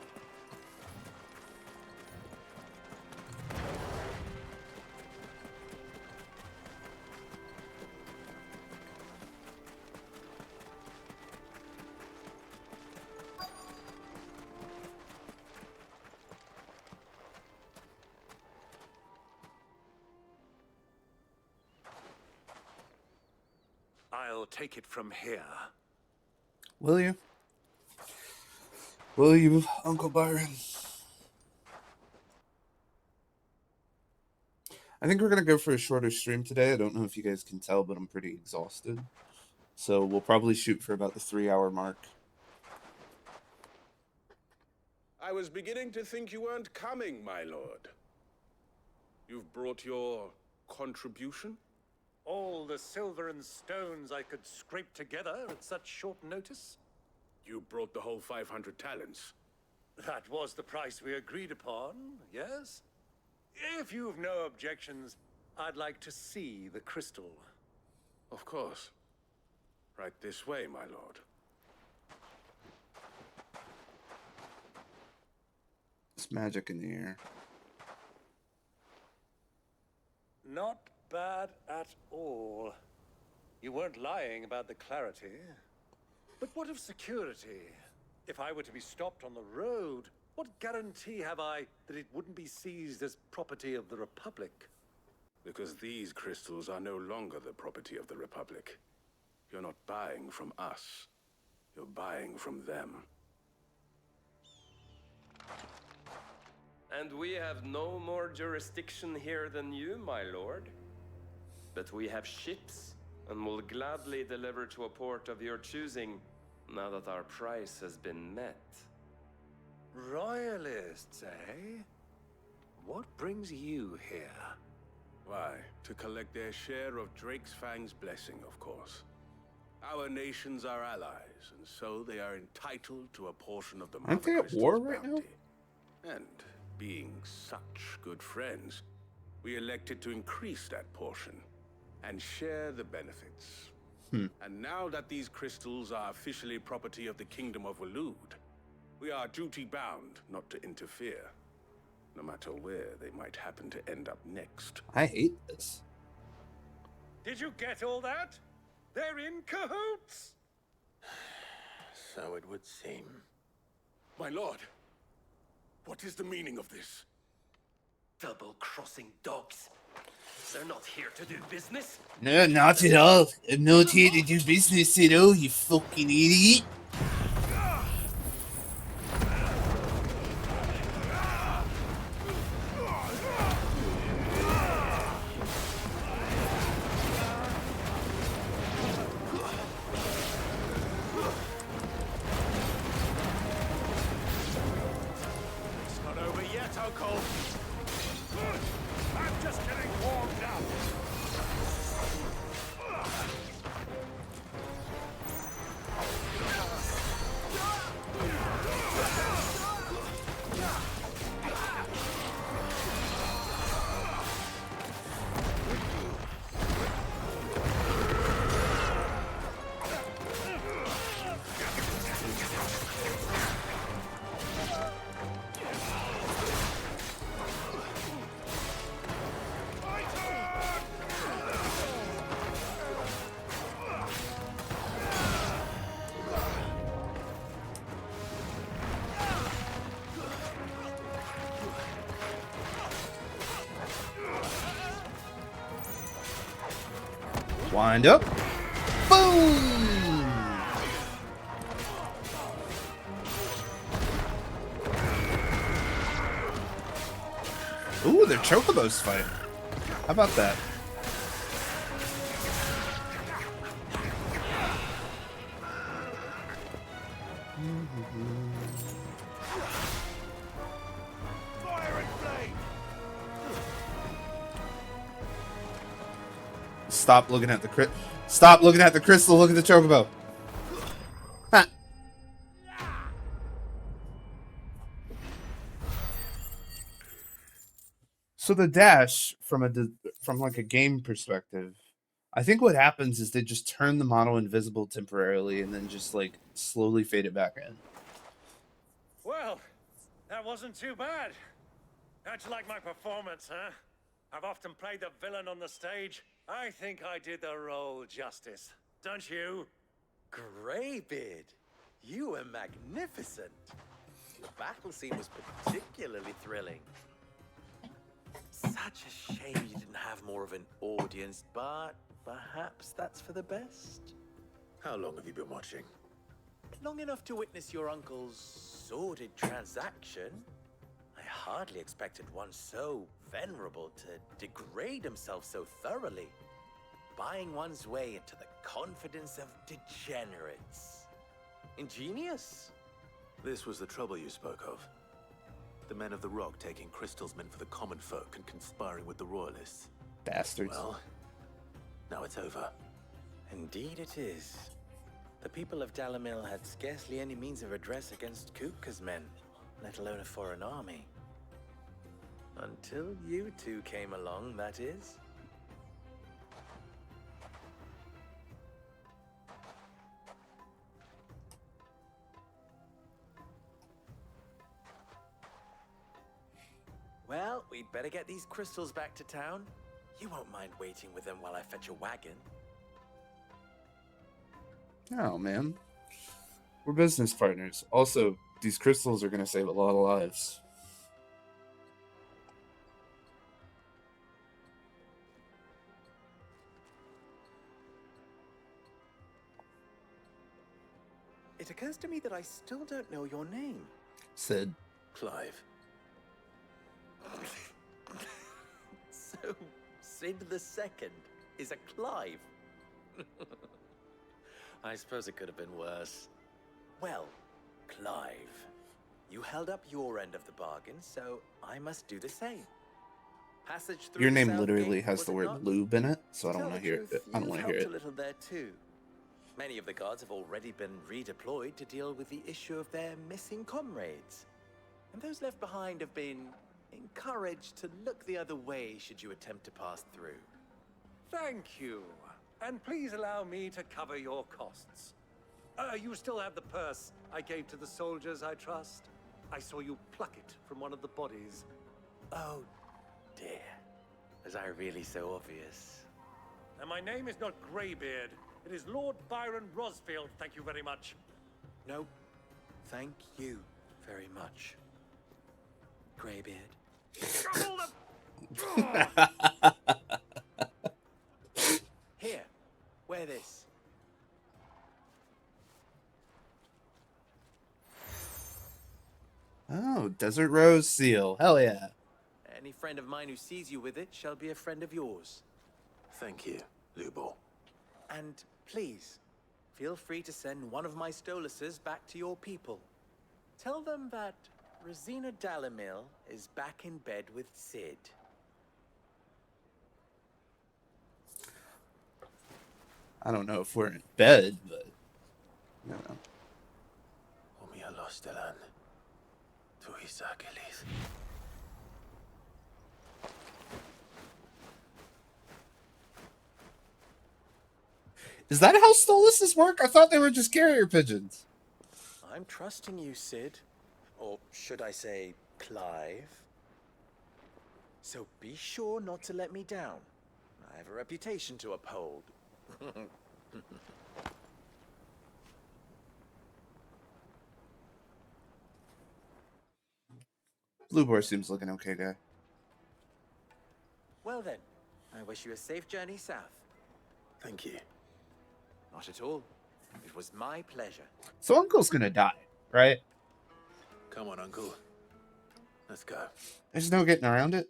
I'll take it from here. Will you? Will you, Uncle Byron? I think we're going to go for a shorter stream today. I don't know if you guys can tell, but I'm pretty exhausted. So we'll probably shoot for about the 3-hour mark. I was beginning to think you weren't coming, my lord. You've brought your contribution? All the silver and stones I could scrape together at such short notice? You brought the whole 500 talents. That was the price we agreed upon, yes? If you've no objections, I'd like to see the crystal. Of course. Right this way, my lord. It's magic in the air. Not bad at all. You weren't lying about the clarity. But what of security? If I were to be stopped on the road, what guarantee have I that it wouldn't be seized as property of the Republic? Because these crystals are no longer the property of the Republic. You're not buying from us. You're buying from them. And we have no more jurisdiction here than you, my lord. But we have ships, and will gladly deliver to a port of your choosing, now that our price has been met. Royalists, eh? What brings you here? Why, to collect their share of Drake's Fang's blessing, of course. Our nations are allies, and so they are entitled to a portion of the Aren't they Mother at war Crystal's right now? bounty. And being such good friends, we elected to increase that portion and share the benefits. And now that these crystals are officially property of the Kingdom of Waloed, we are duty-bound not to interfere, no matter where they might happen to end up next. I hate this. Did you get all that? They're in cahoots! So it would seem. My lord, what is the meaning of this? Double-crossing dogs. They're not here to do business. No, not at all. I'm not here to do business at all, you fucking idiot. It's not over yet, Uncle. I'm just getting warmed up. Wind up. Boom! Ooh, they're chocobos fight. How about that? Fire and flame! Stop looking at the Stop looking at the crystal. Look at the chocobo. Ha. So the dash from like a game perspective, I think what happens is they just turn the model invisible temporarily and then just like slowly fade it back in. Well, that wasn't too bad. How'd you like my performance, huh? I've often played the villain on the stage. I think I did the role justice. Don't you? Greybeard, you were magnificent. The battle scene was particularly thrilling. Such a shame you didn't have more of an audience, but perhaps that's for the best. How long have you been watching? Long enough to witness your uncle's sordid transaction. I hardly expected one so venerable to degrade himself so thoroughly. Buying one's way into the confidence of degenerates. Ingenious. This was the trouble you spoke of. The men of the Rock taking crystals meant for the common folk and conspiring with the royalists. Bastards. Well, now it's over. Indeed it is. The people of Dalamil had scarcely any means of redress against Kupka's men, let alone a foreign army. Until you two came along, that is. Well, we'd better get these crystals back to town. You won't mind waiting with them while I fetch a wagon. Oh, man. We're business partners. Also, these crystals are going to save a lot of lives. It occurs to me that I still don't know your name. Sid. Clive. So, Sid the Second is a Clive. I suppose it could have been worse. Well, Clive, you held up your end of the bargain, so I must do the same. Passage through Your the name south literally gate, has was the it word not? lube in it, so I don't Tell want to the hear it. truth, I don't you've want to hear helped it. a little there too. Many of the guards have already been redeployed to deal with the issue of their missing comrades. And those left behind have been encouraged to look the other way should you attempt to pass through. Thank you. And please allow me to cover your costs. You still have the purse I gave to the soldiers, I trust? I saw you pluck it from one of the bodies. Oh, dear. Was I really so obvious? And my name is not Greybeard. It is Lord Byron Rosfield, thank you very much. No, thank you very much, Greybeard. Here, wear this. Oh, Desert Rose Seal. Hell yeah. Any friend of mine who sees you with it shall be a friend of yours. Thank you, Lubor. And please, feel free to send one of my Stoluses back to your people. Tell them that Rosina Dalamil is back in bed with Sid. I don't know if we're in bed, but you know. Is that how Stoluses work? I thought they were just carrier pigeons. I'm trusting you, Sid. Or should I say, Clive. So be sure not to let me down. I have a reputation to uphold. Blue Boy seems like an okay guy. Well then, I wish you a safe journey south. Thank you. Not at all. It was my pleasure. So Uncle's gonna die, right? Come on, Uncle. Let's go. There's no getting around it.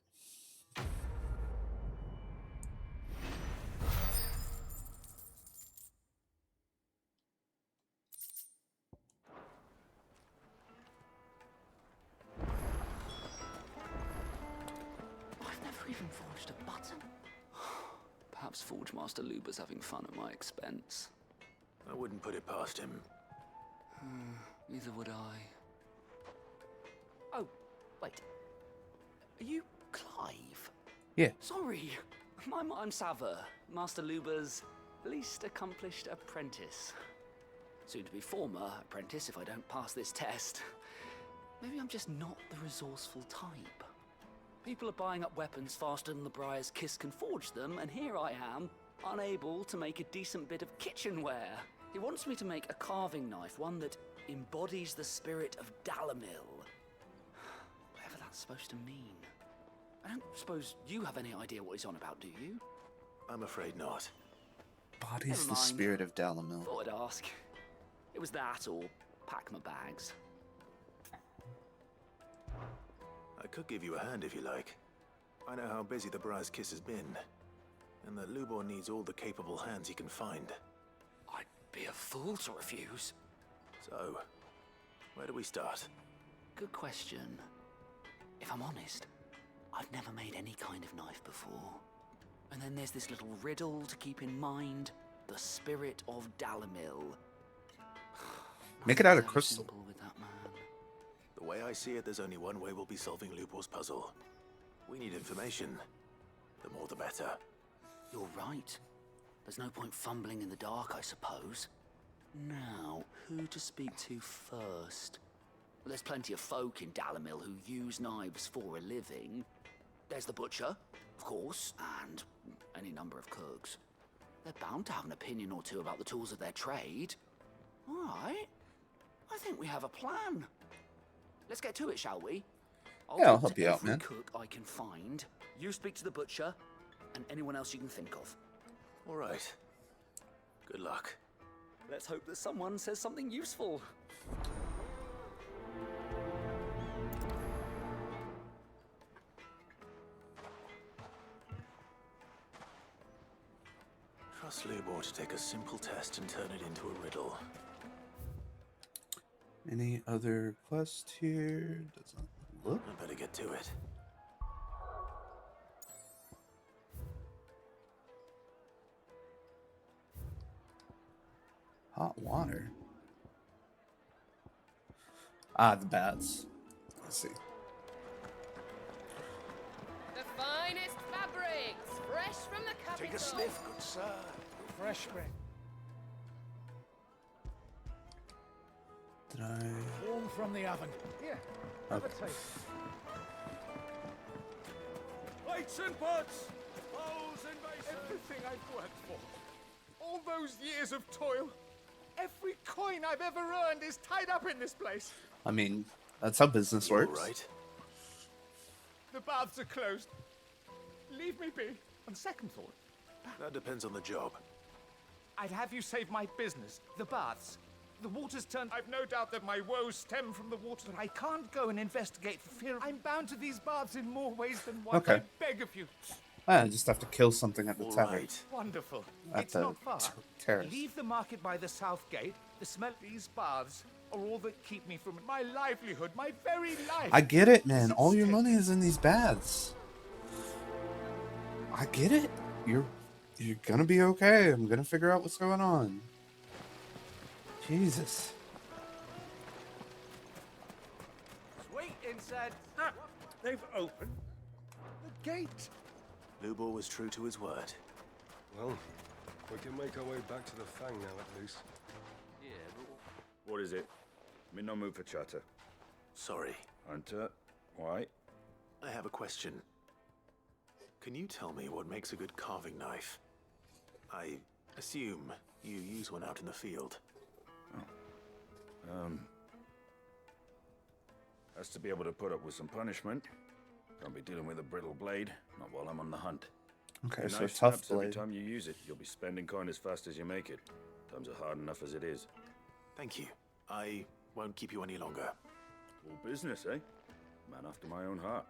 I've never even forged a button. Perhaps Forge Master Luber's having fun at my expense. I wouldn't put it past him. Neither would I. Oh, wait. Are you Clive? Yeah. Sorry. I'm Sava, Master Luber's least accomplished apprentice. Soon to be former apprentice if I don't pass this test. Maybe I'm just not the resourceful type. People are buying up weapons faster than the Briar's Kiss can forge them, and here I am, unable to make a decent bit of kitchenware. He wants me to make a carving knife, one that embodies the spirit of Dalamil. Whatever that's supposed to mean. I don't suppose you have any idea what he's on about, do you? I'm afraid not. Embodies Never the mind. spirit of Dalamil. Thought I'd ask. It was that or pack my bags. I could give you a hand if you like. I know how busy the Briar's Kiss has been, and that Lubor needs all the capable hands he can find. I'd be a fool to refuse. So, where do we start? Good question. If I'm honest, I've never made any kind of knife before. And then there's this little riddle to keep in mind. The spirit of Dalamil. Make it out of crystal. With that man. The way I see it, there's only one way we'll be solving Lubor's puzzle. We need information. The more the better. You're right. There's no point fumbling in the dark, I suppose. Now, who to speak to first? Well, there's plenty of folk in Dalamil who use knives for a living. There's the butcher, of course, and any number of cooks. They're bound to have an opinion or two about the tools of their trade. All right. I think we have a plan. Let's get to it, shall we? Yeah, I'll talk help to you out, every man. cook I can find. You speak to the butcher, and anyone else you can think of. All right. Good luck. Let's hope that someone says something useful. Trust Lubor to take a simple test and turn it into a riddle. Any other quest here? Doesn't look. I better get to it. Hot water. Ah, the bats. Let's see. The finest fabrics, fresh from the capital. Take a sniff, good sir. Fresh spring. Did I? Warm from the oven. Here, have a taste. Plates and pots, bowls and basins. Everything I've worked for. All those years of toil. Every coin I've ever earned is tied up in this place. I mean, that's how business works. Right. The baths are closed. Leave me be. On second thought, That depends on the job. I'd have you save my business, the baths. The water's turned. I've no doubt that my woes stem from the water, but I can't go and investigate for fear I'm bound to these baths in more ways than one. Okay. I beg of you. I just have to kill something at the tavern. Wonderful. At It's the not far. terrace. Leave the market by the south gate. The smell of these baths are all that keep me from my livelihood, my very life. I get it, man. All your money is in these baths. I get it. You're gonna be okay. I'm gonna figure out what's going on. Jesus. Wait inside. Ah, they've opened the gate. Lubor was true to his word. Well, we can make our way back to the Fang now, at least. Yeah, but... What is it? I'm in no mood for chatter. Sorry. Hunter, why? I have a question. Can you tell me what makes a good carving knife? I assume you use one out in the field. Has to be able to put up with some punishment. Can't be dealing with a brittle blade, not while I'm on the hunt. Okay, Your so knife tough snaps every blade. time you use it. You'll be spending coin as fast as you make it. Times are hard enough as it is. Thank you. I won't keep you any longer. All business, eh? Man after my own heart.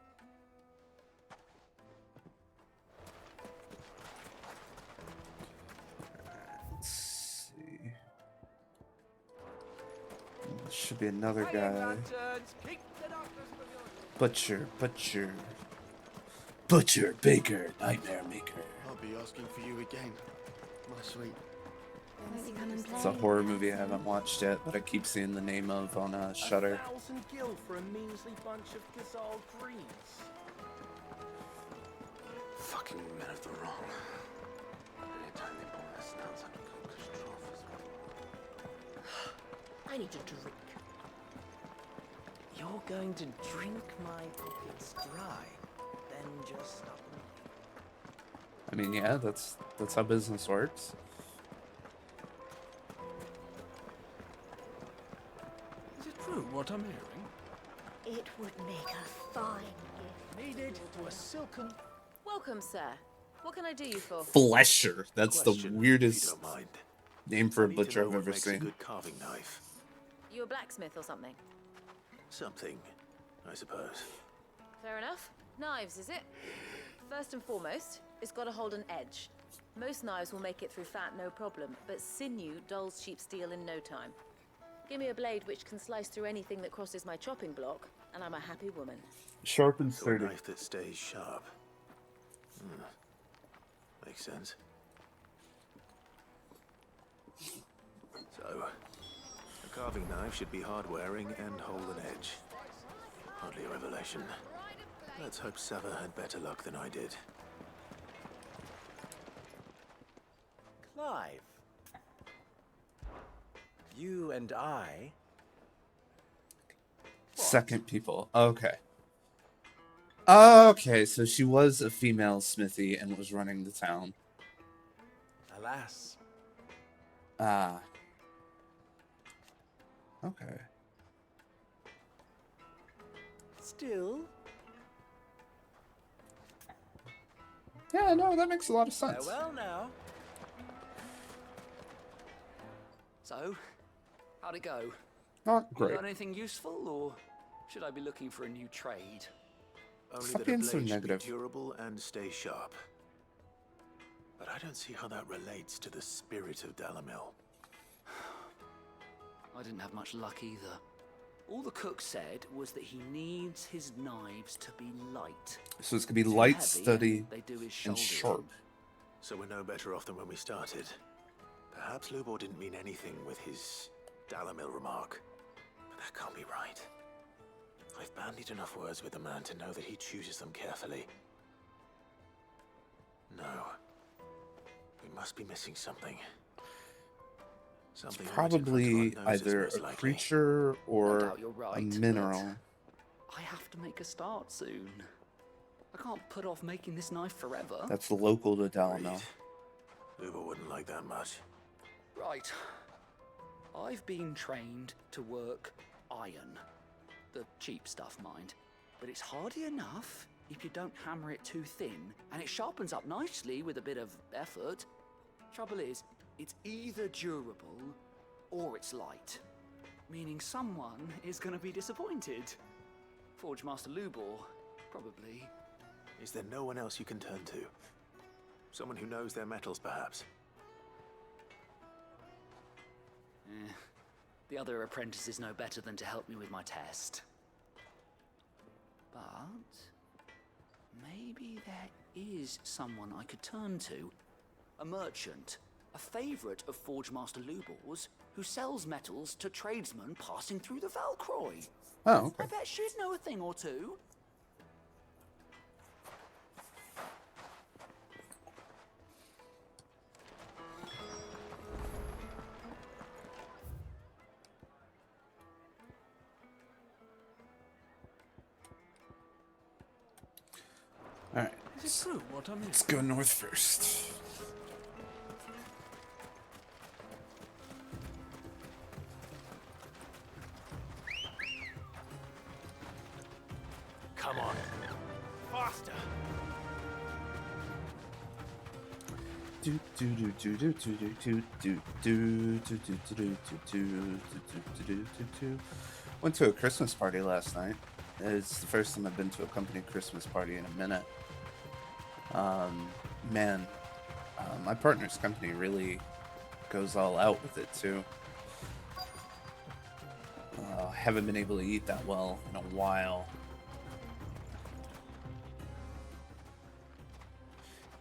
Let's see. There should be another guy. Butcher, baker, nightmare maker. I'll be asking for you again, my sweet. It's a horror movie I haven't watched yet, but I keep seeing the name of on Shudder. 1,000 gil for a measly bunch of Gazal greens. Fucking men of the wrong. I need a drink. You're going to drink my pockets dry, then just stop them. I mean, yeah, that's how business works. Is it true what I'm hearing? It would make a fine gift. Needed to a silken. Welcome, sir. What can I do you for? Flesher. That's the Question, if you weirdest don't mind. name for a I need to butcher know I've what ever makes a seen. good carving knife. You a blacksmith or something? Something, I suppose. Fair enough. Knives, is it? First and foremost, it's got to hold an edge. Most knives will make it through fat, no problem, but sinew dulls cheap steel in no time. Give me a blade which can slice through anything that crosses my chopping block, and I'm a happy woman. Sharp and So a sturdy. knife that stays sharp. Makes sense. So, a carving knife should be hard-wearing and hold an edge. Hardly a revelation. Let's hope Sever had better luck than I did. Clive. You and I. Second people. Okay. Okay, so she was a female smithy and was running the town. Alas. Ah. Okay. Still. Yeah, no, that makes a lot of sense. Farewell now. So, how'd it go? Not You great. learn anything useful, or should I be looking for a new trade? Only Stop that a being blade so should negative. be durable and stay sharp. But I don't see how that relates to the spirit of Dalamil. I didn't have much luck either. All the cook said was that he needs his knives to be light. So it's gonna be Too light, heavy, steady, they do his and shoulders sharp. So we're no better off than when we started. Perhaps Lubor didn't mean anything with his Dalamil remark. But that can't be right. I've bandied enough words with the man to know that he chooses them carefully. No. We must be missing something. Something right in front of Probably our noses, either most a likely. creature No or doubt you're right, a but mineral. I have to make a start soon. I can't put off making this knife forever. That's local to Dalamil. Lubor wouldn't like that much. Right. I've been trained to work iron. The cheap stuff, mind. But it's hardy enough if you don't hammer it too thin, and it sharpens up nicely with a bit of effort. Trouble is, it's either durable or it's light. Meaning someone is going to be disappointed. Forge Master Lubor, probably. Is there no one else you can turn to? Someone who knows their metals, perhaps? The other apprentices know better than to help me with my test. But maybe there is someone I could turn to. A merchant, a favourite of Forge Master Lubor's, who sells metals to tradesmen passing through the Valcroy. Oh, okay. I bet she'd know a thing or two. Alright. Is it true what I'm Let's go north first. Come on. Faster. Do do do do do do do do do do do do do do do do. Went to a Christmas party last night. It's the first time I've been to a company Christmas party in a minute. Man, my partner's company really goes all out with it too. Haven't been able to eat that well in a while.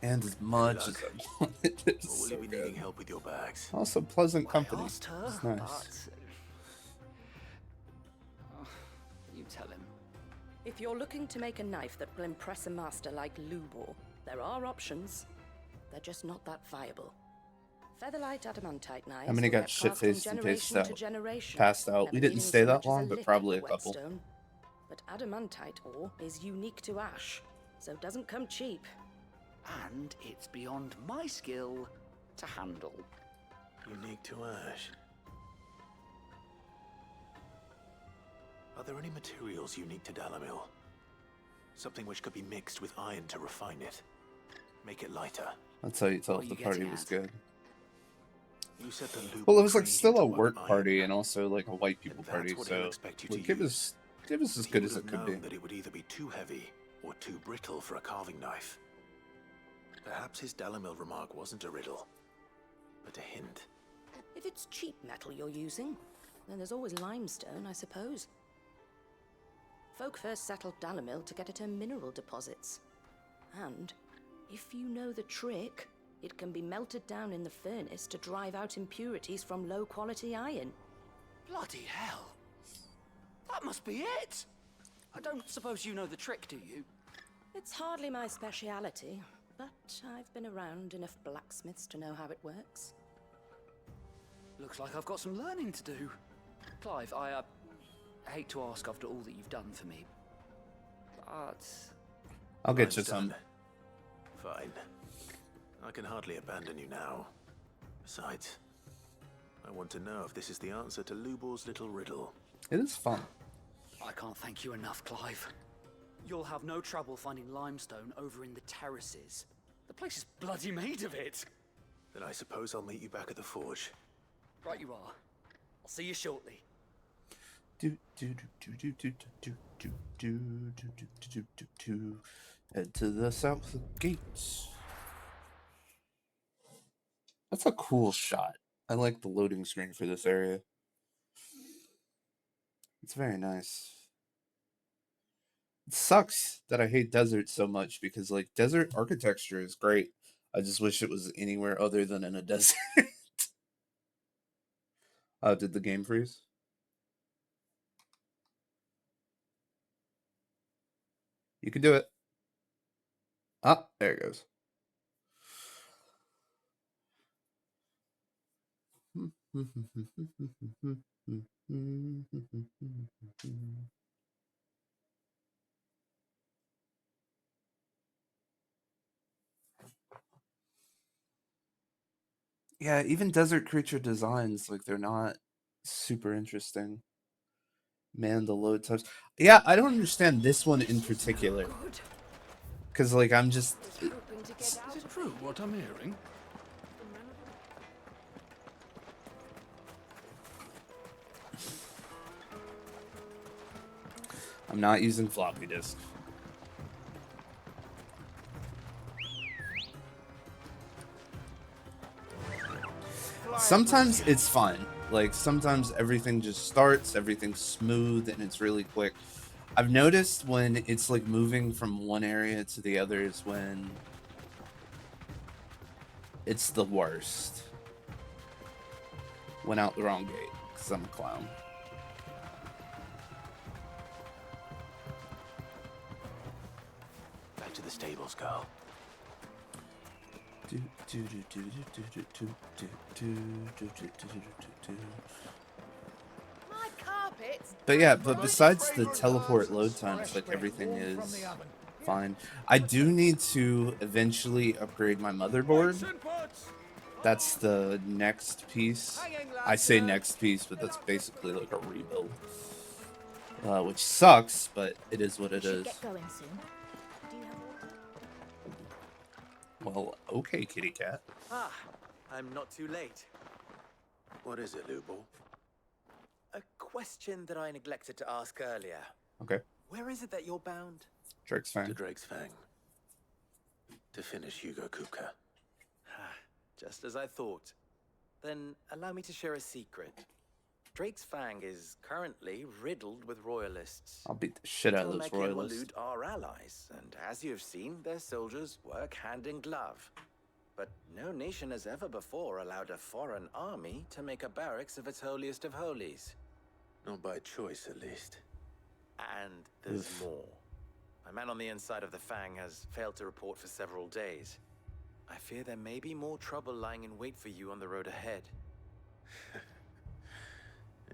And as much as I wanted it. Or will you be needing help with your bags? Also, pleasant company. Asked her, It's nice. but... you tell him. If you're looking to make a knife that will impress a master like Lubor, there are options. They're just not that viable. Featherlight adamantite knives. How many will got get passed shit-faced from and paced generation to out? generation, Passed out. never We didn't needing stay so that much as long, a but lick probably of a the couple. whetstone. But adamantite ore is unique to ash, so it doesn't come cheap. And it's beyond my skill to handle. Unique to ash. Are there any materials unique to Dalamil? Something which could be mixed with iron to refine it. Make it lighter. That's how you tell if the party was good. You said the loop Well, it was like trained you still to a work work iron. party and also like a white people And party, that's what he'll so expect you like, to give use. us as He good would as have it could be. known that it would either be too heavy or too brittle for a carving knife. Perhaps his Dalamil remark wasn't a riddle, but a hint. If it's cheap metal you're using, then there's always limestone, I suppose. Folk first settled Dalamil to get at her mineral deposits. And, if you know the trick, it can be melted down in the furnace to drive out impurities from low-quality iron. Bloody hell! That must be it! I don't suppose you know the trick, do you? It's hardly my speciality, but I've been around enough blacksmiths to know how it works. Looks like I've got some learning to do. Clive, I hate to ask after all that you've done for me, but... I'll get you some. Fine. I can hardly abandon you now. Besides, I want to know if this is the answer to Lubor's little riddle. It is fun. I can't thank you enough, Clive. You'll have no trouble finding limestone over in the terraces. The place is bloody made of it. Then I suppose I'll meet you back at the forge. Right you are. I'll see you shortly. Head to the south gates. That's a cool shot. I like the loading screen for this area. It's very nice. It sucks that I hate desert so much because like desert architecture is great. I just wish it was anywhere other than in a desert. Did the game freeze? You can do it. Ah, there it goes. Yeah, even desert creature designs, like they're not super interesting. Man, the load times. Yeah, I don't understand this one in particular. Because, like, I'm just... Is it true what I'm hearing? I'm not using floppy disk. Sometimes it's fine. Like, sometimes everything just starts, everything's smooth, and it's really quick. I've noticed when it's, like, moving from one area to the other is when it's the worst. Went out the wrong gate, because I'm a clown. Back to the stables, girl. My carpets. But yeah, but besides the teleport load times, like everything is fine. I do need to eventually upgrade my motherboard. That's the next piece. I say next piece, but that's basically like a rebuild. Which sucks, but it is what it is. Get going soon. Do you have Well, okay, kitty cat. Ah, I'm not too late. What is it, Lubor? A question that I neglected to ask earlier. Okay. Where is it that you're bound? Drake's Fang. To Drake's Fang. To finish Hugo Kupka. Just as I thought. Then allow me to share a secret. Drake's Fang is currently riddled with royalists. I'll beat the shit out of those Telmek and royalists. Walud are allies, and as you have seen, their soldiers work hand in glove. But no nation has ever before allowed a foreign army to make a barracks of its holiest of holies. Not by choice, at least. And there's more. A man on the inside of the Fang has failed to report for several days. I fear there may be more trouble lying in wait for you on the road ahead.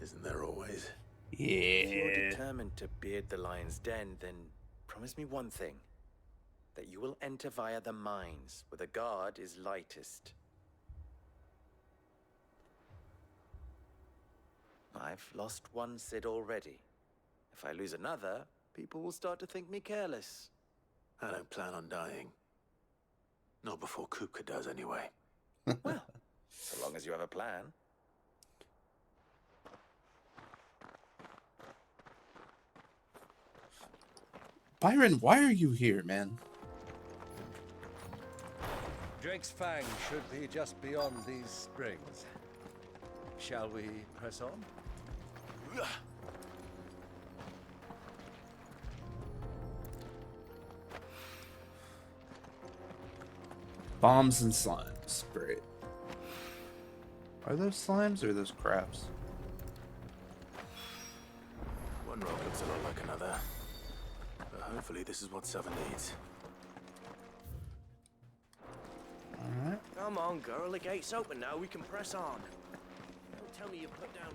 Isn't there always? If you're Yeah. determined to beard the lion's den, then promise me one thing. That you will enter via the mines, where the guard is lightest. I've lost one Cid already. If I lose another, people will start to think me careless. I don't plan on dying. Not before Kupka does, anyway. Well, so long as you have a plan. Byron, why are you here, man? Drake's Fang should be just beyond these springs. Shall we press on? Bombs and slimes. Great. Are those slimes or are those crabs? One rock looks a lot like another. But hopefully this is what Seven needs. Alright. Come on, girl. The gate's open now. We can press on. Don't tell me you put down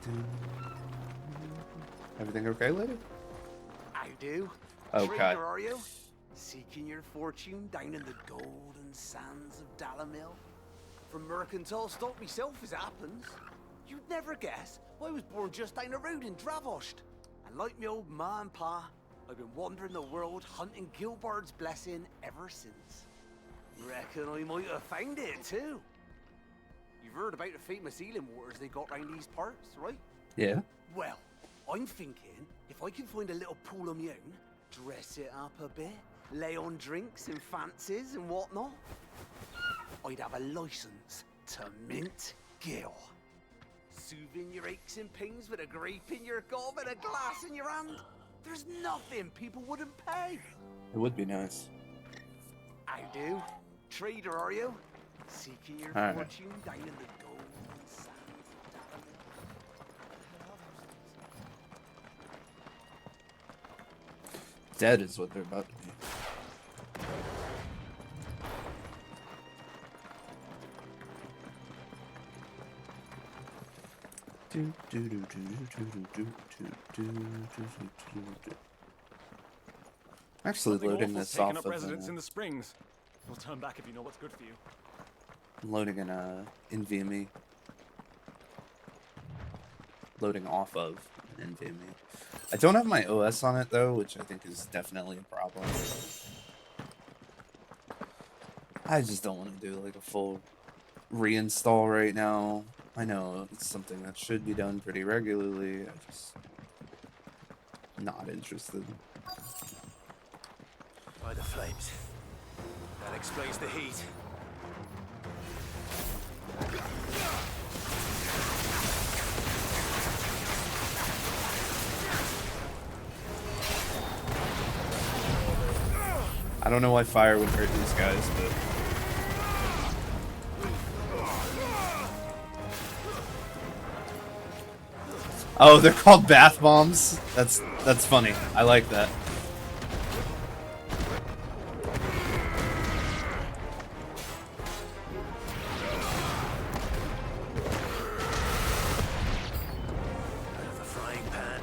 roots. Everything okay, lady? I do. Okay. Trader, are you? Seeking your fortune down in the golden sands of Dalamil? From mercantile stock myself, as it happens. You'd never guess I was born just down the road in Dravost. And like me old ma and pa, I've been wandering the world hunting Gilbard's blessing ever since. Reckon I might have found it too. You've heard about the famous healing waters they got round these parts, right? Yeah. Well, I'm thinking if I can find a little pool of my own, dress it up a bit, lay on drinks and fancies and whatnot, I'd have a license to mint Gil. Soothing your aches and pains with a grape in your gob and a glass in your hand. There's nothing people wouldn't pay. It would be nice. I do. Trader, are you? Seeking your All right. fortune down in the golden sands of Dalamil. Dead is what they're about to be. Actually, Nothing loading awful's this taken off up of residence in the springs. We'll turn back if you know what's good for you. I'm loading in NVMe. Loading off of an NVMe. I don't have my OS on it though, which I think is definitely a problem. I just don't want to do like a full reinstall right now. I know it's something that should be done pretty regularly. I just not interested. By the flames. That explains the heat. I don't know why fire would hurt these guys, but oh, they're called bath bombs? That's funny. I like that. The frying pan.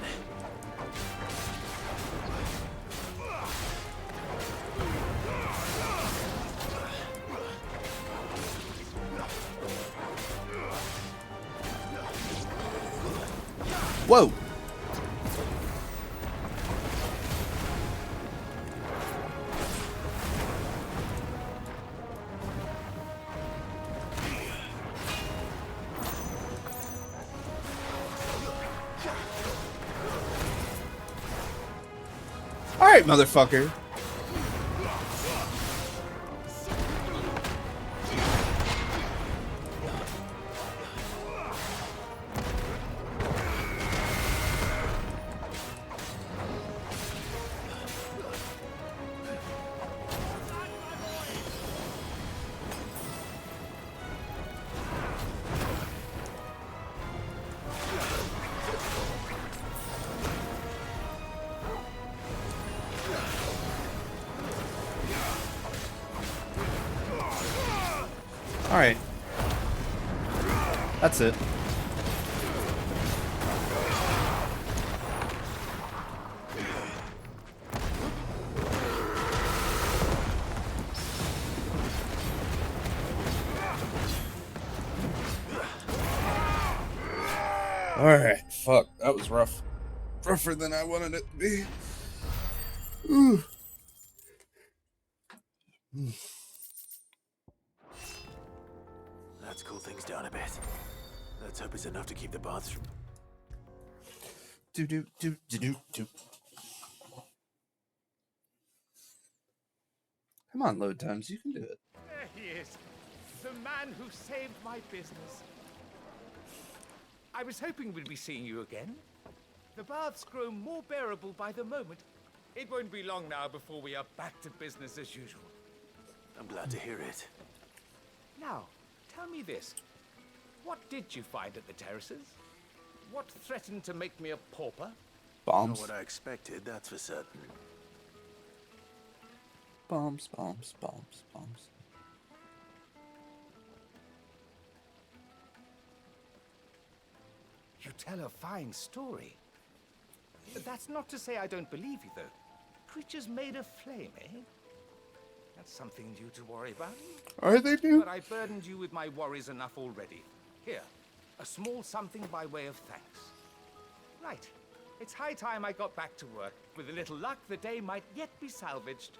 Whoa! Alright, motherfucker. Alright. That's it. Alright, fuck. That was rough. Rougher than I wanted it to be. Ooh. Let's cool things down a bit. Let's hope it's enough to keep the baths from... Do. Come on, load times. You can do it. There he is. The man who saved my business. I was hoping we'd be seeing you again. The baths grow more bearable by the moment. It won't be long now before we are back to business as usual. I'm glad to hear it. Now, tell me this. What did you find at the terraces? What threatened to make me a pauper? Bombs. Not what I expected, that's for certain. Bombs. You tell a fine story. That's not to say I don't believe you, though. Creatures made of flame, eh? That's something new to worry about. Are they new? But I burdened you with my worries enough already. Here, a small something by way of thanks. Right. It's high time I got back to work. With a little luck, the day might yet be salvaged.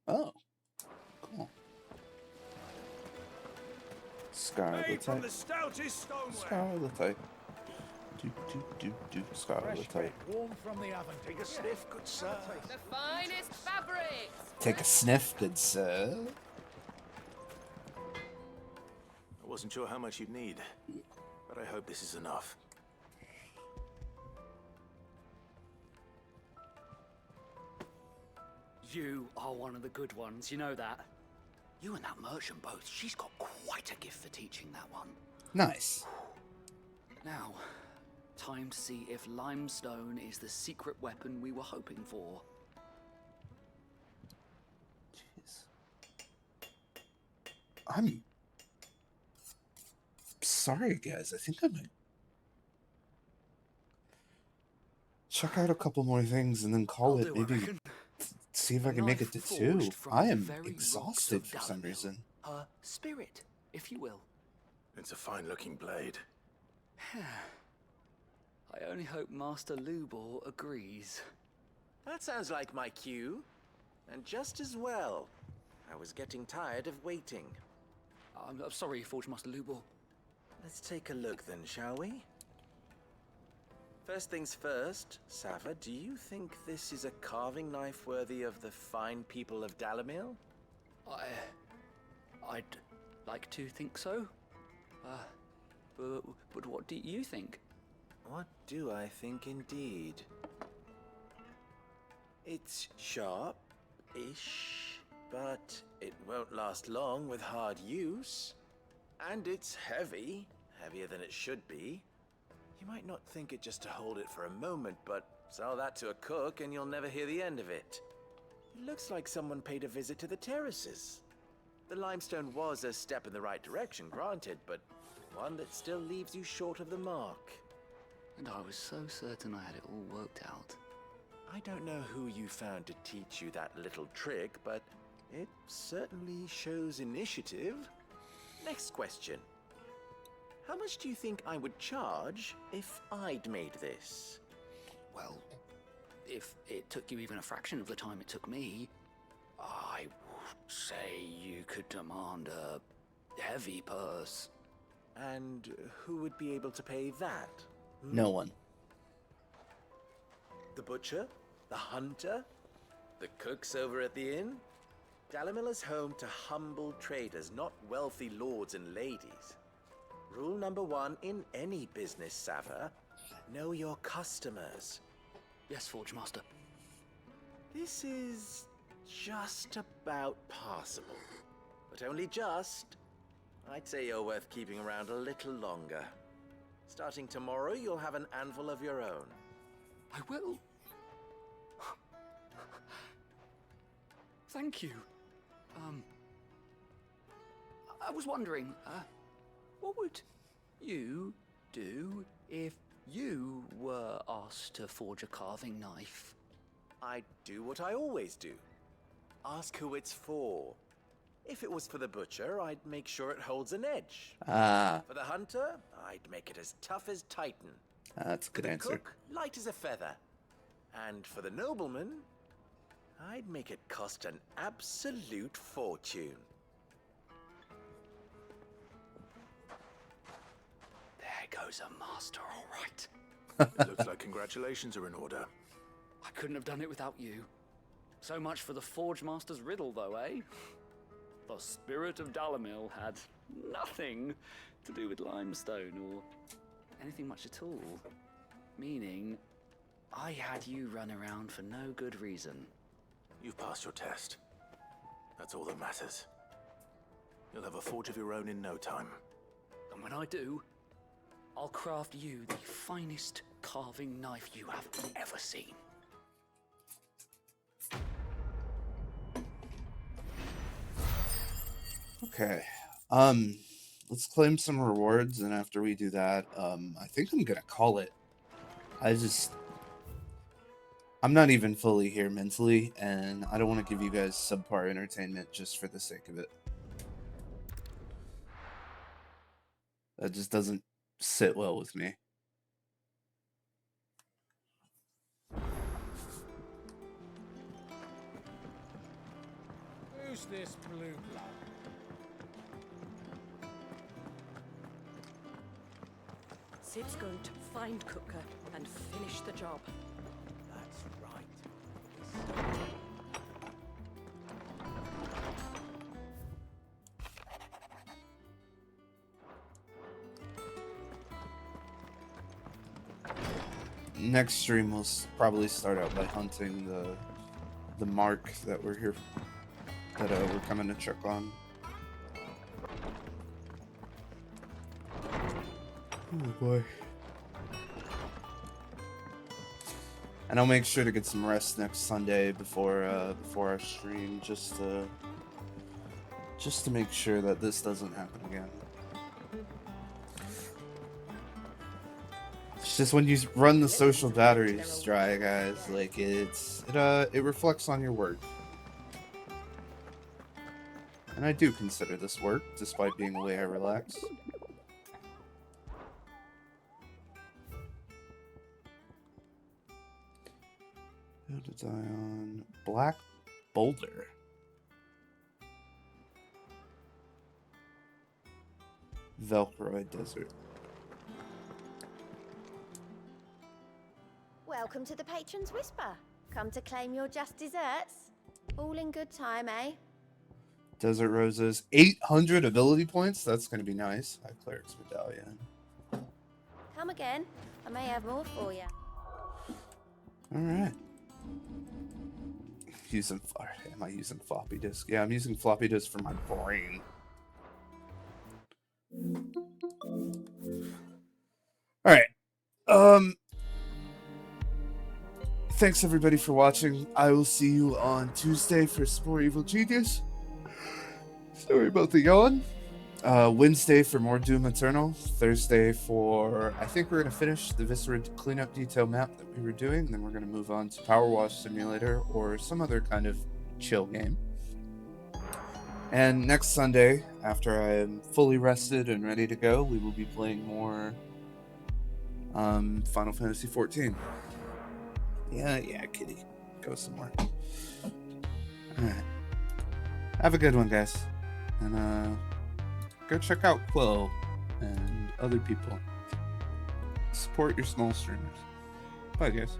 Oh, cool. Scarletite. stoutest stoneware. Scarletite. Do. Scarletite. Warm from the oven. Take a sniff, good sir. The finest fabrics! Take a sniff, good sir. I wasn't sure how much you'd need, but I hope this is enough. You are one of the good ones, you know that. You and that merchant both, she's got quite a gift for teaching that one. Nice. Now, time to see if limestone is the secret weapon we were hoping for. Jeez. I'm sorry, guys. I think I might check out a couple more things and then call it. Maybe see if I can make it to 2. I am exhausted for some reason. Her spirit, if you will. It's a fine-looking blade. I only hope Master Lubor agrees. That sounds like my cue. And just as well. I was getting tired of waiting. I'm sorry, Forge Master Lubor. Let's take a look then, shall we? First things first, Sava, do you think this is a carving knife worthy of the fine people of Dalamil? I'd like to think so. But what do you think? What do I think indeed? It's sharp-ish, but it won't last long with hard use. And it's heavy, heavier than it should be. You might not think it just to hold it for a moment, but sell that to a cook and you'll never hear the end of it. It looks like someone paid a visit to the terraces. The limestone was a step in the right direction, granted, but one that still leaves you short of the mark. And I was so certain I had it all worked out. I don't know who you found to teach you that little trick, but it certainly shows initiative. Next question. How much do you think I would charge if I'd made this? Well, if it took you even a fraction of the time it took me, I would say you could demand a heavy purse. And who would be able to pay that? No one. The butcher? The hunter? The cooks over at the inn? Dalamil is home to humble traders, not wealthy lords and ladies. Rule number 1 in any business, Sava, know your customers. Yes, Forge Master. This is just about passable. But only just. I'd say you're worth keeping around a little longer. Starting tomorrow, you'll have an anvil of your own. I will. Thank you. I was wondering, what would you do if you were asked to forge a carving knife? I'd do what I always do. Ask who it's for. If it was for the butcher, I'd make sure it holds an edge. Ah, For the hunter, I'd make it as tough as Titan. that's a good For the answer. cook, light as a feather. And for the nobleman, I'd make it cost an absolute fortune. There goes a master, all right. It looks like congratulations are in order. I couldn't have done it without you. So much for the Forge Master's riddle, though, eh? The spirit of Dalamil had nothing to do with limestone or anything much at all. Meaning, I had you run around for no good reason. You've passed your test. That's all that matters. You'll have a forge of your own in no time. And when I do, I'll craft you the finest carving knife you have ever seen. Okay. Let's claim some rewards, and after we do that, I think I'm gonna call it. I'm not even fully here mentally, and I don't want to give you guys subpar entertainment just for the sake of it. That just doesn't sit well with me. Who's this blue blood? Sid's going to find Cooker and finish the job. That's right. Next stream we'll probably start out by hunting the mark that we're here that we're coming to check on. Oh boy. And I'll make sure to get some rest next Sunday before our stream, just to make sure that this doesn't happen again. It's just when you run the social batteries dry, guys, like it reflects on your work. And I do consider this work, despite being the way I relax. How to die on Black Boulder. Velcroid Desert. Welcome to the Patron's Whisper. Come to claim your just desserts. All in good time, eh? Desert Roses. 800 ability points? That's going to be nice. High Cleric's Medallion. Come again. I may have more for you. Alright. Am I using floppy disk? Yeah, I'm using floppy disk for my brain. Alright. Thanks everybody for watching. I will see you on Tuesday for some more Evil Genius. Sorry about the yawn. Wednesday for more Doom Eternal. Thursday for, I think we're going to finish the Viscera cleanup detail map that we were doing. Then we're going to move on to Power Wash Simulator or some other kind of chill game. And next Sunday, after I am fully rested and ready to go, we will be playing more Final Fantasy XIV. Yeah, kitty. Go somewhere. Alright. Have a good one, guys. And go check out Quill and other people. Support your small streamers. Bye, guys.